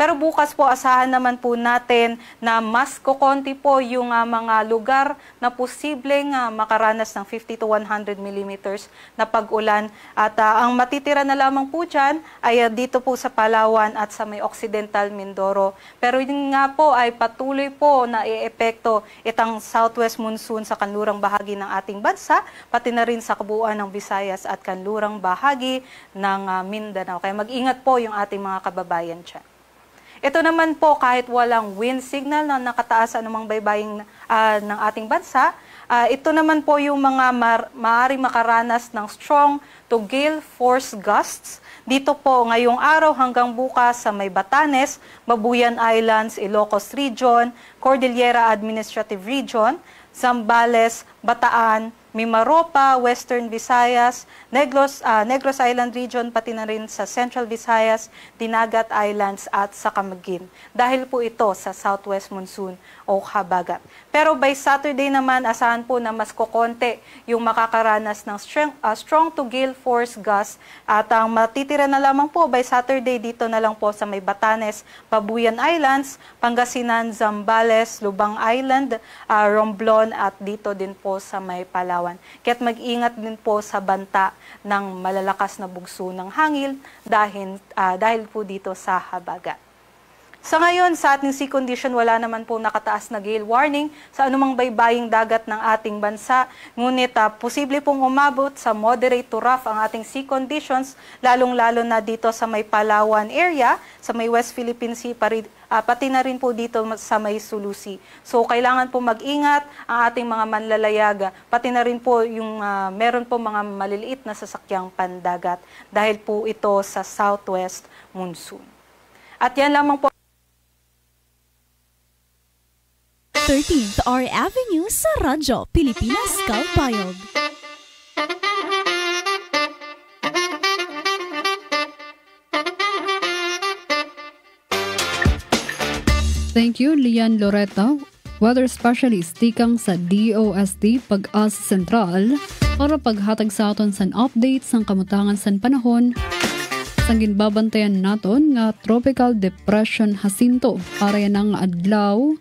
Speaker 17: Pero bukas po, asahan naman po natin na mas kukonti po yung mga lugar na posibleng makaranas ng 50 to 100 millimeters na pag-ulan. At ang matitira na lamang po dyan ay dito po sa Palawan at sa may Occidental Mindoro. Pero yun nga po ay patuloy po na i-epekto itang southwest monsoon sa kanlurang bahagi ng ating bansa, pati na rin sa kabuuan ng Visayas at kanlurang bahagi ng Mindanao. Kaya mag-ingat po yung ating mga kababayan dyan. Ito naman po, kahit walang wind signal na nakataas sa anumang baybaying ng ating bansa, ito naman po yung mga maaari makaranas ng strong to gale force gusts. Dito po ngayong araw hanggang bukas sa may Batanes, Babuyan Islands, Ilocos Region, Cordillera Administrative Region, Zambales, Bataan, Mimaropa, Western Visayas, Negros Island Region, pati na rin sa Central Visayas, Dinagat Islands at sa Camiguin. Dahil po ito sa southwest monsoon o habagat. Pero by Saturday naman, asahan po na mas kukonti yung makakaranas ng strong to gale force gust at ang matitira na lamang po by Saturday dito na lang po sa may Batanes, Babuyan Islands, Pangasinan, Zambales, Lubang Island, Romblon at dito din po sa may Palawan. Kaya't mag-ingat din po sa banta ng malalakas na bugso ng hangin dahil po dito sa habagat. Sa ngayon, sa ating sea condition, wala naman po nakataas na gale warning sa anumang baybaying dagat ng ating bansa. Ngunit posible pong umabot sa moderate to rough ang ating sea conditions, lalong-lalo na dito sa may Palawan area, sa may West Philippine Sea, pati na rin po dito sa may Sulu Sea. So, kailangan po mag-ingat ang ating mga manlalayag, pati na rin po yung meron po mga maliliit na sasakyang pandagat dahil po ito sa southwest monsoon. At yan lamang po
Speaker 5: 13th R Avenue sa Radyo Pilipinas Kalbayog.
Speaker 7: Thank you, Lian Loretta, weather specialist tikang sa DOST Pag-asa Sentral para paghatag sa aton sa updates ng kamutangan sa panahon Sang ginbabantayan naton nga Tropical Depression Jacinto para yan ang adlaw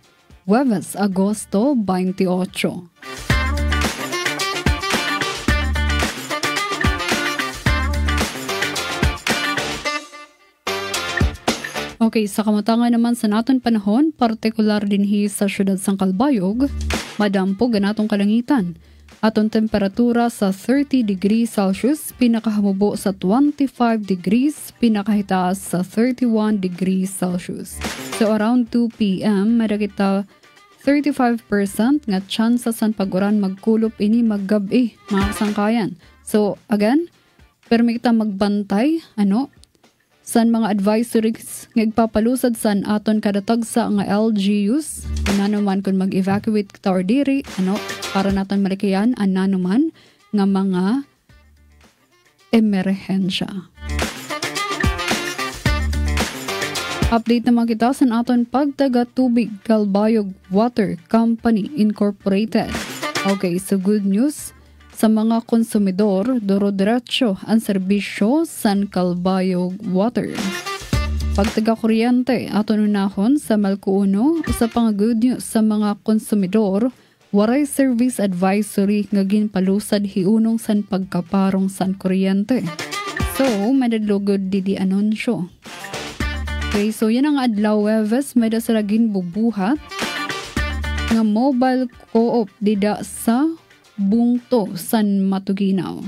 Speaker 7: Huwebes, Agosto 28. Okay, sa kamatangan naman sa naton panahon, partikular dinhi sa syudad sang Calbayog, madampo ganatong kalangitan. Aton temperatura sa 30 degrees Celsius, pinakahamubo sa 25 degrees, pinakahitaas sa 31 degrees Celsius. So around 2 p.m., madagita 35% nga tsansa san pag-uran magkulop ini maggabi, mga kasangkayan. So again, permi kita magbantay, san mga advisories nga igpapalusad san aton kada tagsa nga LGUs naman kung mag-evacuate kita or diri para naton malikayan naman nga mga emerhensya. Update naman kita sa aton pagtaga tubig Calbayog Water Company Incorporated. Okay, so good news sa mga konsumidor, doro-diretso ang serbisyo sa Calbayog Water. Pagtaga kuryente, aton unahon sa Malco-Uno, sa pang good news sa mga konsumidor, waray service advisory nga ginpalusad hiunong san pagkaparong san kuryente. So, madadlogod di anunsyo. Okay, so yan ang adlaw Huwebes, may da sila ginbubuhat nga mobile co-op dida sa Bungto, San Matuginaw.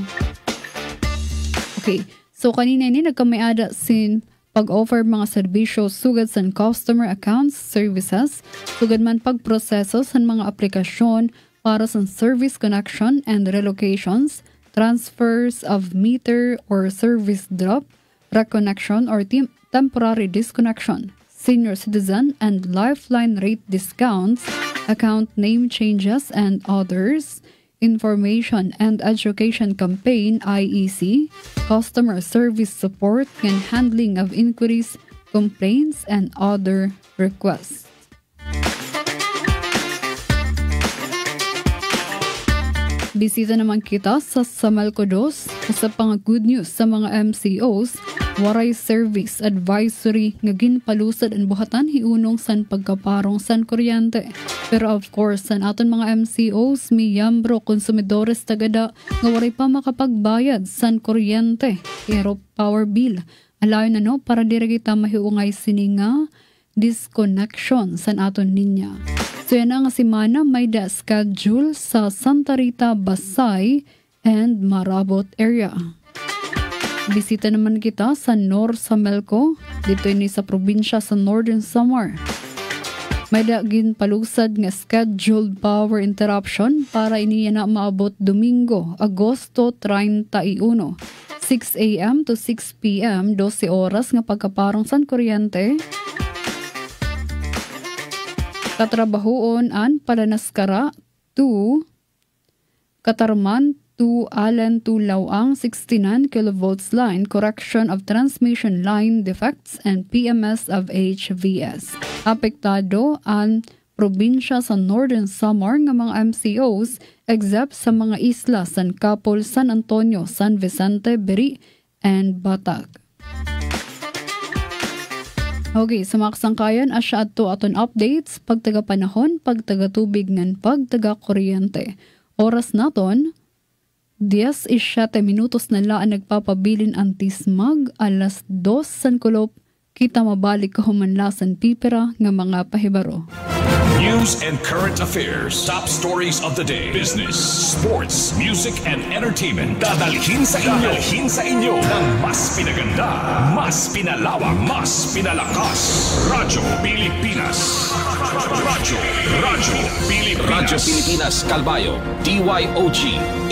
Speaker 7: Okay, so kanina ni nagkamayada sin pag-offer mga serbisyo sugad sa customer accounts services, sugad man pagproseso sa mga aplikasyon para sa service connection and relocations, transfers of meter or service drop, reconnection or temporary disconnection, senior citizen and lifeline rate discounts, account name changes and others, Information and Education Campaign IEC, customer service support and handling of inquiries, complaints, and other requests. Bisita naman kita sa Samalco 2 sa pang good news sa mga MCOs, waray service advisory nga ginpalusad ang buhatan hiunong san pagkaparong san kuryente. Pero of course, san aton mga MCOs, miyambro konsumidores tagada nga waray pa makapagbayad san kuryente, pero power bill. Alayo na para dira kita mahiungay sini nga disconnection san aton ninya. So yan ang simana may schedule sa Santa Rita, Basay and Marabot area. Bisita naman kita sa North Samelco, dito ini sa probinsya sa Northern Samar. May dagin palusad nga scheduled power interruption para iniya na maabot Domingo, Agosto 31. 6 a.m. to 6 p.m. 12 oras nga pagkaparong san kuryente. Katrabahoon an Palanaskara to Katarman to Allen to Lawang 69 kilovolts line, correction of transmission line defects and PMS of HVS. Apektado ang probinsya sa Northern Samar nga mga MCOs except sa mga isla San Capol, San Antonio, San Vicente, Biri, and Batag. Okay, sa mga kasangkayan, asya ato aton updates, pagtaga panahon, pagtaga tubig, ngan pagtaga kuryente. Oras naton, 10:07 minutos na laan nagpapabilin ang tismag, alas 2 san kulop, kita mabalik ka humanlasan pipera nga mga pahibaro.
Speaker 3: News and current affairs, top stories of the day, business, sports, music, and entertainment. Dadalhin sa inyo ng mas pinaganda, mas pinalawak, mas pinalakas. Radyo Pilipinas. Radyo Pilipinas Calbayog, DYOG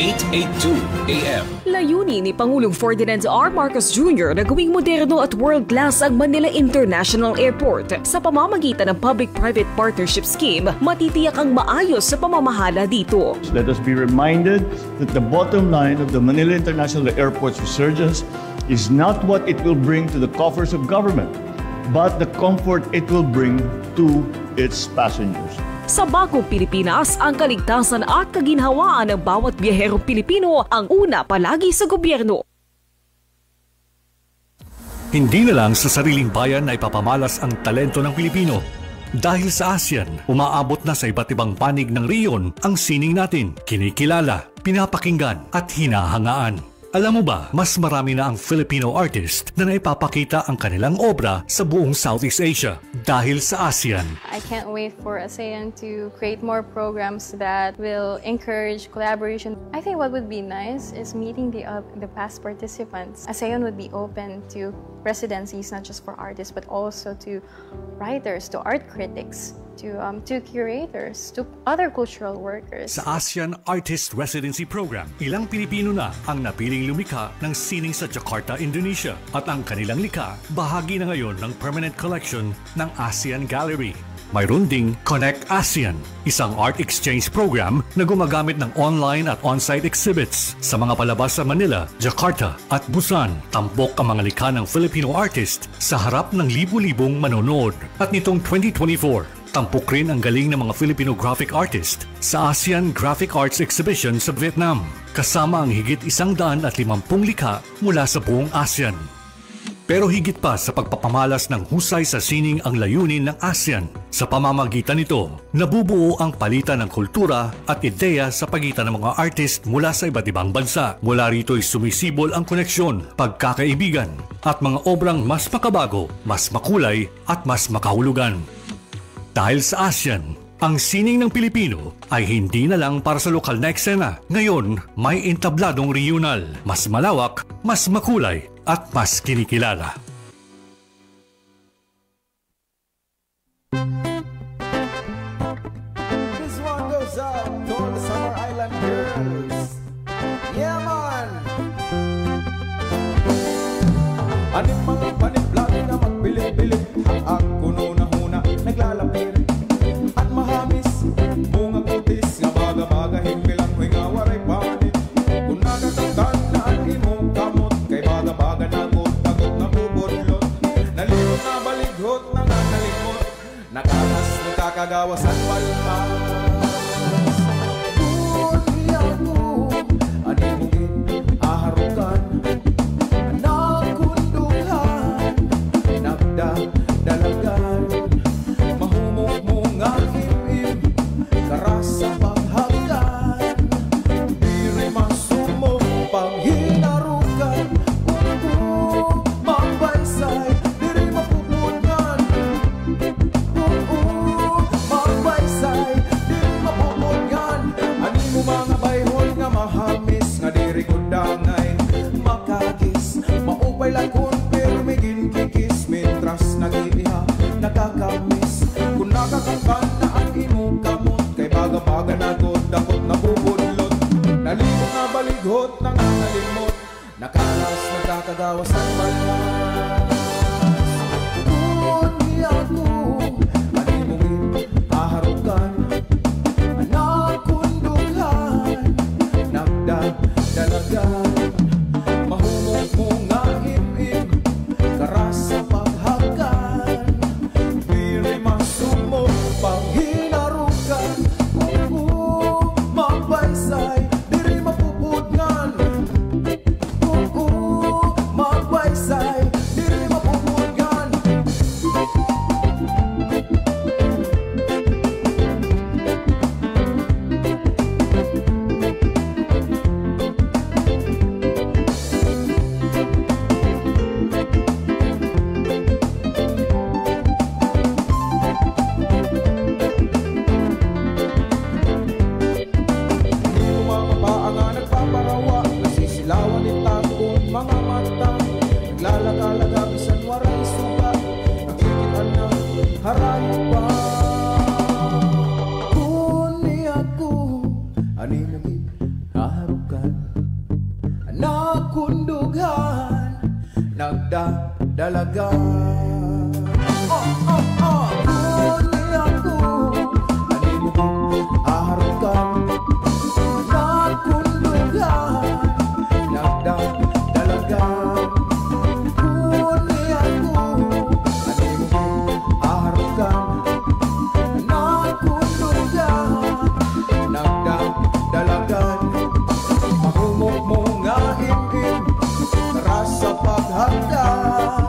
Speaker 3: 882 AM.
Speaker 18: Layunin ni Pangulong Ferdinand R. Marcos Jr. na gawing moderno at world-class ang Manila International Airport. Sa pamamagitan ng Public-Private Partnership Scheme, matitiyak ang maayos sa pamamahala dito.
Speaker 6: Let us be reminded that the bottom line of the Manila International Airport's resurgence is not what it will bring to the coffers of government, but the comfort it will bring to its passengers.
Speaker 18: Sa bagong Pilipinas, ang kaligtasan at kaginhawaan ng bawat biyaherong Pilipino ang una palagi sa gobyerno.
Speaker 1: Hindi na lang sa sariling bayan na ipapamalas ang talento ng Pilipino. Dahil sa ASEAN, umaabot na sa iba't ibang panig ng rehiyon ang sining natin, kinikilala, pinapakinggan at hinahangaan. Alam mo ba, mas marami na ang Filipino artist na naipapakita ang kanilang obra sa buong Southeast Asia dahil sa ASEAN.
Speaker 19: I can't wait for ASEAN to create more programs that will encourage collaboration. I think what would be nice is meeting the past participants. ASEAN would be open to residencies not just for artists but also to writers, to art critics, to curators, to other cultural workers.
Speaker 1: Sa ASEAN Artist Residency Program, ilang Pilipino na ang napiling lumikha ng sining sa Jakarta, Indonesia. At ang kanilang likha, bahagi na ngayon ng permanent collection ng ASEAN Gallery. Mayroon ding Connect ASEAN, isang art exchange program na gumagamit ng online at on-site exhibits sa mga palabas sa Manila, Jakarta at Busan. Tampok ang mga likha ng Filipino artist sa harap ng libu-libong manonood. At nitong 2024, tampok rin ang galing ng mga Filipino graphic artist sa ASEAN Graphic Arts Exhibition sa Vietnam, kasama ang higit 150 likha mula sa buong ASEAN. Pero higit pa sa pagpapamalas ng husay sa sining ang layunin ng ASEAN. Sa pamamagitan nito, nabubuo ang palitan ng kultura at ideya sa pagitan ng mga artist mula sa iba't ibang bansa. Mula rito'y sumisibol ang koneksyon, pagkakaibigan at mga obrang mas makabago, mas makulay at mas makahulugan. Dahil sa ASEAN, ang sining ng Pilipino ay hindi na lang para sa lokal na eksena. Ngayon, may entabladong regional, mas malawak, mas makulay at mas kinikilala.
Speaker 20: This one goes out to all the Summer Island girls. Yeah, man! Anim mga panit-blati na magbilip-bilip, ang kuno na huna, naglalapir. At mahamis, bunga kutis, nga baga-baga, himpilang ko'y nga waray panit. Kung nakakatandaan imong kamot, kay baga-baga nagot-nagot na bubodlot. Nalimot na balighot na nga nalimot, nakalas, nakakagawasan palmas. Buniya ko, animugin, aharukan, nakundungan, nagdadalagan. Karasa paghagan, diri masumong panghinarukan. Magbaysay, diri mapupungan. Magbaysay, diri mapupungan. Ani mo mga bayhoy nga mahamis, nga diri kundangay makagis. Maupay lakon pero migin kikis, mitras nag-iiha nakakamis. Kung nakakakan na ang imong kamot, kay baga-baga nagot-dakot na bubudlot. Nalimo nga balighot na nga nalimot, nakalas nagkakagawas ang balas. Buniya ko, animungin, aharukan, nakundungan, nagdadalagan. Mahumog mo nga im-im, karasa paghagan. Diri masumog panghinarukan. Magbaysay, diri mapupudngan. Magbaysay, diri mapupudngan. Nagdadalagan. Buniya ko, animugin, aharukan, nakundungan, nagdadalagan. Buniya ko, animugin, aharukan, nakundungan, nagdadalagan. Mahumog mo nga im-im, rasa paghagan.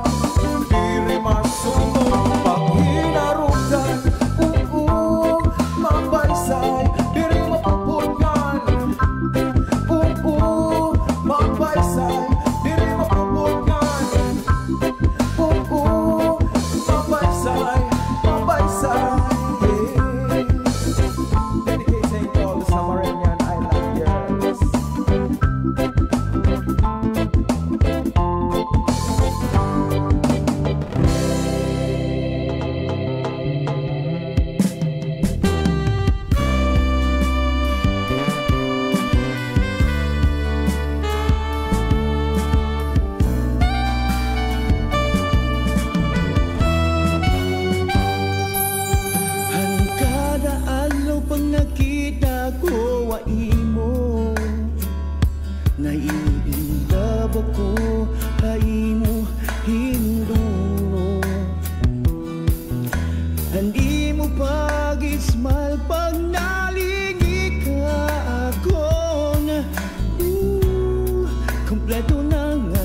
Speaker 4: pag nakita ko wa imo. Nai-inlove ako, haimo hinduro. Hindi mo pag-ismal pag nalingi ka akon. Kompleto na nga,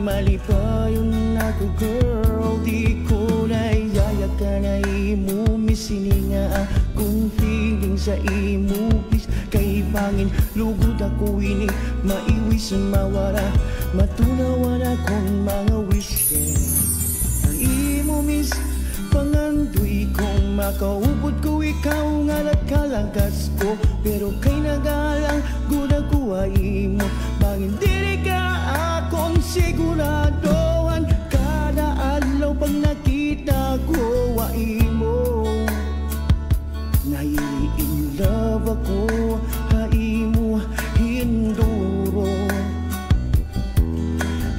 Speaker 4: mali pa yun ako girl. Di ko na iyaya ka na imo, misininga akong feeling sa imo. Please kay pangin, lugod ako ini, maiwis mawara, matunawan akong mga wish. Ang imo miss, pangandoy kong makaubod ko ikaw ngalat kalagas ko. Pero kay nagalang good ako ay mo, bangin dili ka akong siguradohan. Kada adlaw pag nakita ko wa imo, nai-inlove ako, haimo hinduro.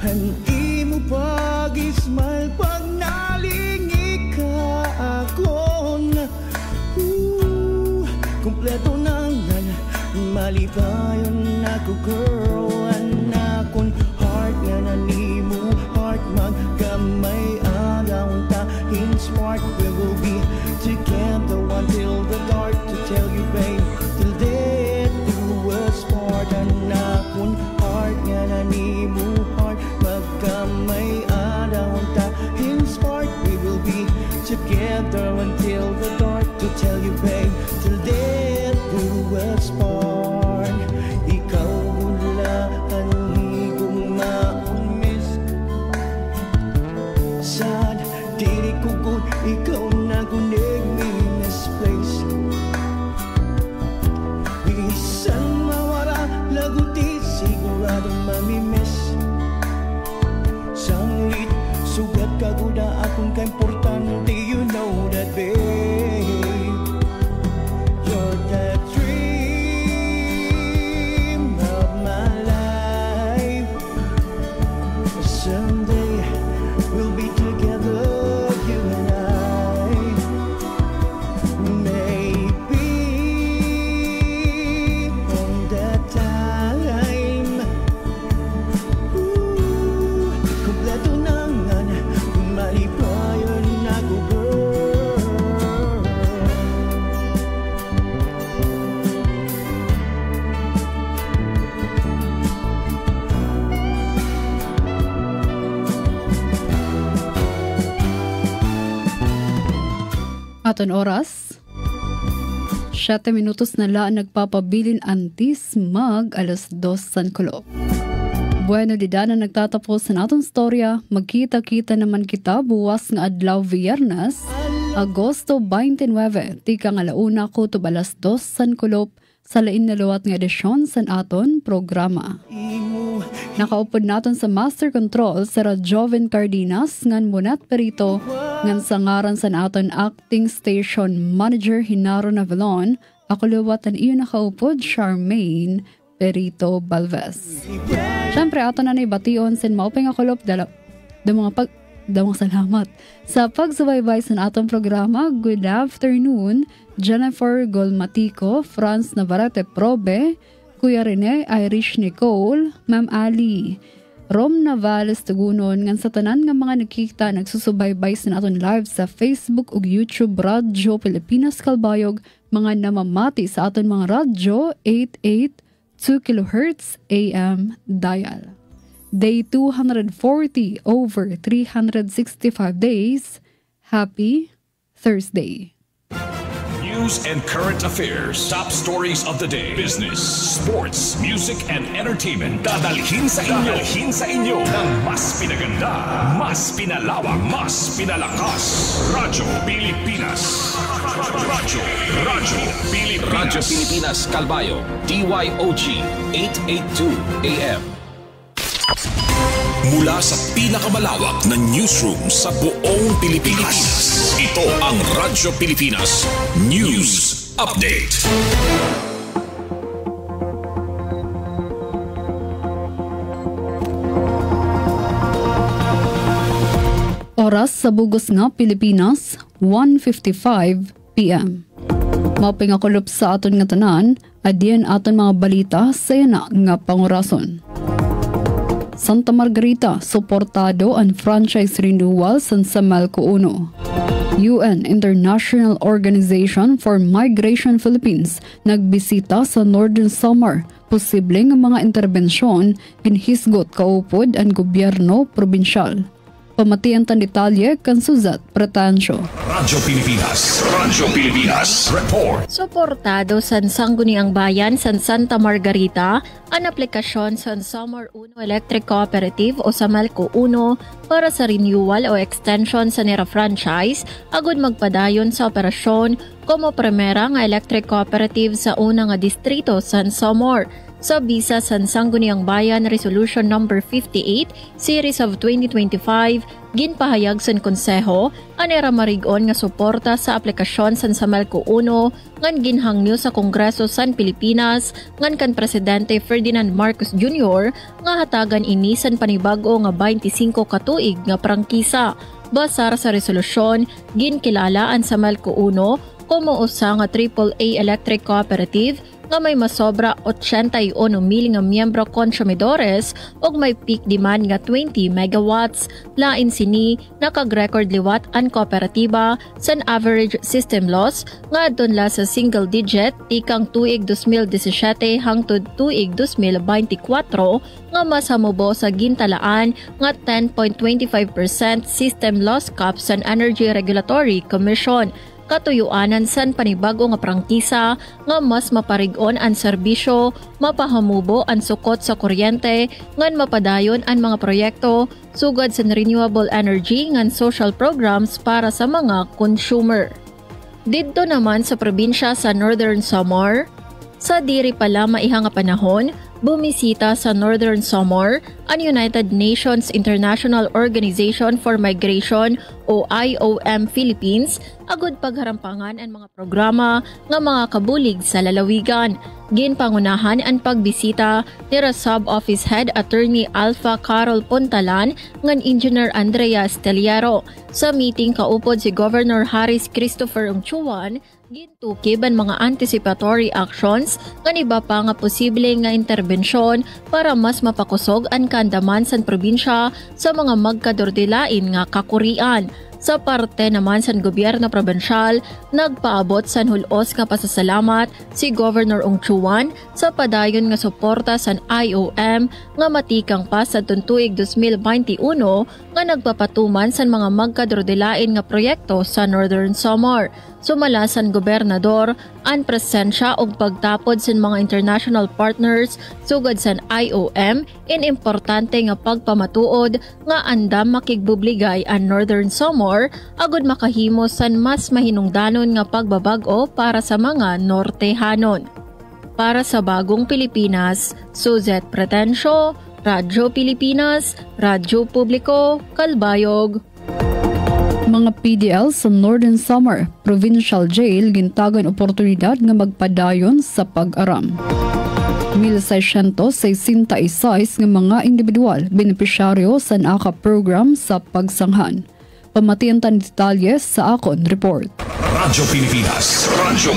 Speaker 4: Hindi mo pag-ismal pag nalingi ka akon. Kompleto na nga, mali pa yun ako girl. Anakon heart nga na nimo, heart magkamay araw tahin smart. We will be together until the dark, to tell you babe, till death do us part. Anakon heart nga na nimo, heart magkamay araw tahin smart. We will be together until the dark, to tell you babe, till death do us part. Ikaw wala ang higong maumis, sad dili ko good, ikaw nagunig me in this place. Bisan mawara laguti, sigurado mamimiss. Sanglit sugat kaguda akong kaimportante, you know that babe. You're the dream of my life. Someday we'll be together, you and I. Maybe from that time, kompleto na nga, mali pa yun ako girl.
Speaker 7: Aton oras 7 minutos na lang nagpapabilin antis mag 2:00 San Kulo. Bueno, di na nagtatapos sa naton storya. Magkita-kita naman kita buwas nga adlaw Viernes, Agosto 29, tika nga launa ko to 2:00 San Kulo sa lain na luwat nga edisyon sa aton programa. Nakaupod naton sa Master Control sa Joven Cardenas ngan Munat Perito, ngan sa ngaran sa aton Acting Station Manager Hinaro Navalon. Ako luwat ang iyo nakaupod Charmaine Perito Balves. Siyempre ato na naibation sin maupay nga kulop damang salamat sa pagsubaybay sa atong programa. Good afternoon, Jennifer Golmatico, Franz Navarrete Probe, Kuya Rene Irish Nicole, Ma'am Ali, Rom Navales Tugunon, ngan sa tanan nga mga nakikita nagsusubaybay sa aton live sa Facebook ug YouTube Radyo Pilipinas Kalbayog, mga namamati sa aton mga radyo 882 kHz AM dial. Day 240 over 365 days. Happy Thursday.
Speaker 3: News and current affairs. Top stories of the day. Business, sports, music, and entertainment. Dadalhin sa inyo ng mas pinaganda, mas pinalawak, mas pinalakas. Radyo Pilipinas. Radyo Pilipinas. Radyo Pilipinas Kalbayog. DYOG 882 AM. Mula sa pinakamalawak na newsroom sa buong Pilipinas, ito ang Radyo Pilipinas News Update.
Speaker 7: Oras sa bugos nga Pilipinas, 1:55 PM. Mapingakulop sa aton nga tanan, adiyan aton mga balita sa yana nga pangurason. Santa Margarita, suportado ang franchise renewal sa Samalco 1. UN International Organization for Migration Philippines nagbisita sa Northern Samar. Posibleng mga interbensyon ginhisgot kaupod ang gobyerno probinsyal. Pamatian tan detalye kan Suzat Pretansyo.
Speaker 3: Radyo Pilipinas report.
Speaker 21: Suportado sa Sangguniang Bayan sa Santa Margarita ang aplikasyon sa Samar 1 Electric Cooperative o Samalco 1 para sa renewal o extension sa nera franchise agud magpadayon sa operasyon como primera nga electric cooperative sa una nga distrito sa Samar. Sa bisa sa Sangguniang Bayan Resolution No. 58 Series of 2025, ginpahayag sa Konseho anera marigon nga suporta sa aplikasyon sa Samalco 1 ngan ginhangyo sa Kongreso san Pilipinas ngan kan Presidente Ferdinand Marcos Jr. nga hatagan ini san panibago nga 25 katuig nga prangkisa. Basar sa resolusyon, ginkilala ang Samalco 1 como usa nga AAA electric cooperative nga may masobra 81 mil nga miyembro konsumidores ug may peak demand nga 20 megawatts. Lain sini nakag-record liwat ang kooperatiba sa average system loss nga adton la sa single digit tikang tuig 2017 hangtod tuig 2024 nga mas hamubo sa gintalaan nga 10.25% system loss cap sa Energy Regulatory Commission. Katuyuanan san panibago nga prangkisa nga mas maparig-on ang serbisyo, mapahamubo ang sukot sa kuryente, ngan mapadayon ang mga proyekto sugad sa renewable energy ngan social programs para sa mga consumer. Didto naman sa probinsya sa Northern Samar, sa diri pala maihang nga panahon, bumisita sa Northern Samar ang United Nations International Organization for Migration o IOM Philippines agud pagharampangan ang mga programa nga mga kabulig sa lalawigan. Ginpangunahan ang pagbisita ni Sub-Office Head Attorney Alpha Carol Pontalan ngan Engineer Andrea Esteliero. Sa meeting kaupod si Governor Harris Christopher Ungchuan, gintukib ang mga anticipatory actions nga iba pa nga posible nga interbensyon para mas mapakusog ang kandaman sa probinsya sa mga magkadordilain nga kakurian. Sa parte naman sa gobyerno probinsyal, nagpaabot sa hulos nga pasasalamat si Governor Ungchuan sa padayon nga suporta sa IOM nga matikang pa sa tuig 2021 nga nagpapatuman sa mga magkadordilain nga proyekto sa Northern Samar. Sumala sa gobernador ang presensya og pagtapod sa mga international partners sugad sa IOM in importante nga pagpamatuod nga andam makigbubligay ang Northern Samar agud makahimo san mas mahinungdanon nga pagbabag-o para sa mga Nortehanon. Para sa Bagong Pilipinas, Suzette Pretensyo, Radyo Pilipinas, Radyo Publiko, Kalbayog.
Speaker 7: Mga PDL sa Northern Samar Provincial Jail gintagan oportunidad nga magpadayon sa pag-aram. 1,666 nga mga individual benepisyaryo sa NACA program sa pagsanghan. Pamatian tan detalye sa akon report.
Speaker 3: Radyo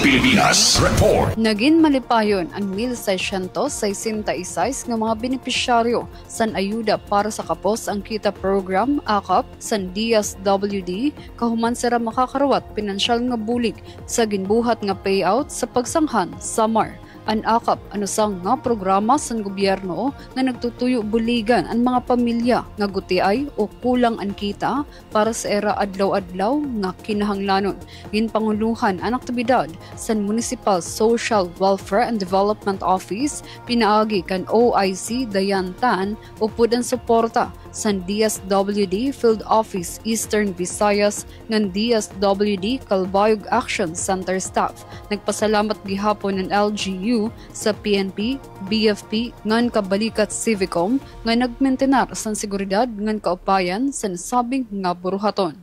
Speaker 3: Pilipinas report.
Speaker 7: Naging malipayon ang 1,666 nga mga benepisyaryo san ayuda para sa kapos ang kita program AKAP san DSWD kahuman sira makakarawat pinansyal nga bulig sa ginbuhat nga payout sa pagsanghan Samar. Ang AKAP anusang nga programa sa gobyerno nga nagtutuyo buligan ang mga pamilya nga gutiay o kulang ang kita para sa era adlaw-adlaw nga kinahanglanon. Ginpanguluhan ang aktibidad sa Municipal Social Welfare and Development Office pinaagi kan OIC Dayantan upod ang suporta sa DSWD Field Office Eastern Visayas ng DSWD Kalbayog Action Center staff. Nagpasalamat gihapon ng LGU sa PNP, BFP ngan kabalikat Civicom nga nagmentenar sa seguridad ngan kaupayan sa nasabing nga buruhaton.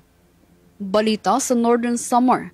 Speaker 7: Balita sa Northern Samar.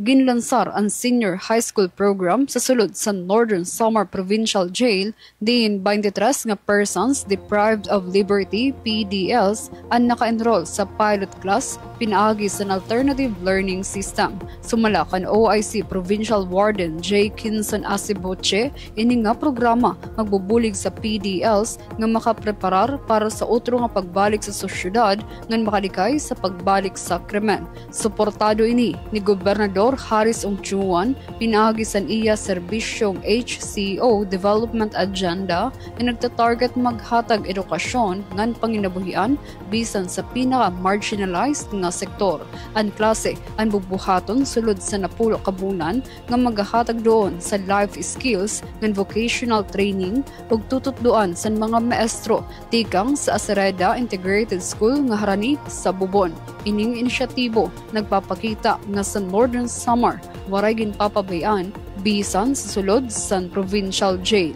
Speaker 7: ginlansar ang senior high school program sa sulod sa Northern Samar Provincial Jail diin 23 nga persons deprived of liberty PDLs ang naka-enroll sa pilot class pinaagi sa alternative learning system. Sumala kan OIC Provincial Warden J. Kinson Asiboche, ini nga programa magbubulig sa PDLs nga makapreparar para sa otro nga pagbalik sa sosyedad nga makalikay sa pagbalik sa krimen. Suportado ini ni Gobernador Haris Ongchuan pinaagi sa iya serbisyong HCO Development Agenda na nagtatarget maghatag edukasyon ngan panginabuhian bisan sa pinaka-marginalized nga sektor. Ang klase ang bubuhaton sulod sa napulo kabunan nga maghatag doon sa life skills ng vocational training ug tututduan sa mga maestro tikang sa Acereda Integrated School nga harani sa Bubon. Ining inisyatibo nagpapakita nga sa Northern Samar waray ginpapabayaan bisan sa sulod sa Provincial Jail.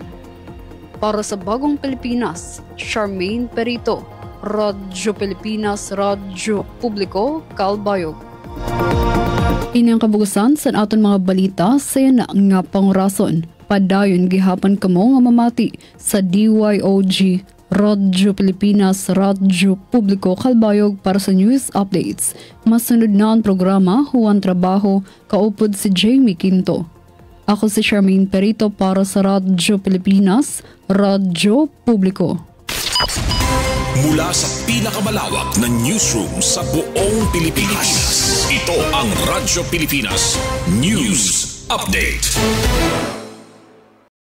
Speaker 7: Para sa Bagong Pilipinas, Charmaine Perito, Radyo Pilipinas, Radyo Publiko, Calbayog. Ini ang kabugusan sa aton mga balita sa yana nga pangurason. Padayon gihapon kamo nga mamati sa DYOG Radyo Pilipinas, Radyo Publiko, Calbayog para sa news updates. Masunod na ang programa, Huwag Trabaho, kaupod si Jamie Quinto. Ako si Charmaine Perito para sa Radyo Pilipinas, Radyo Publiko.
Speaker 3: Mula sa pinakamalawak na newsroom sa buong Pilipinas, ito ang Radyo Pilipinas News Update.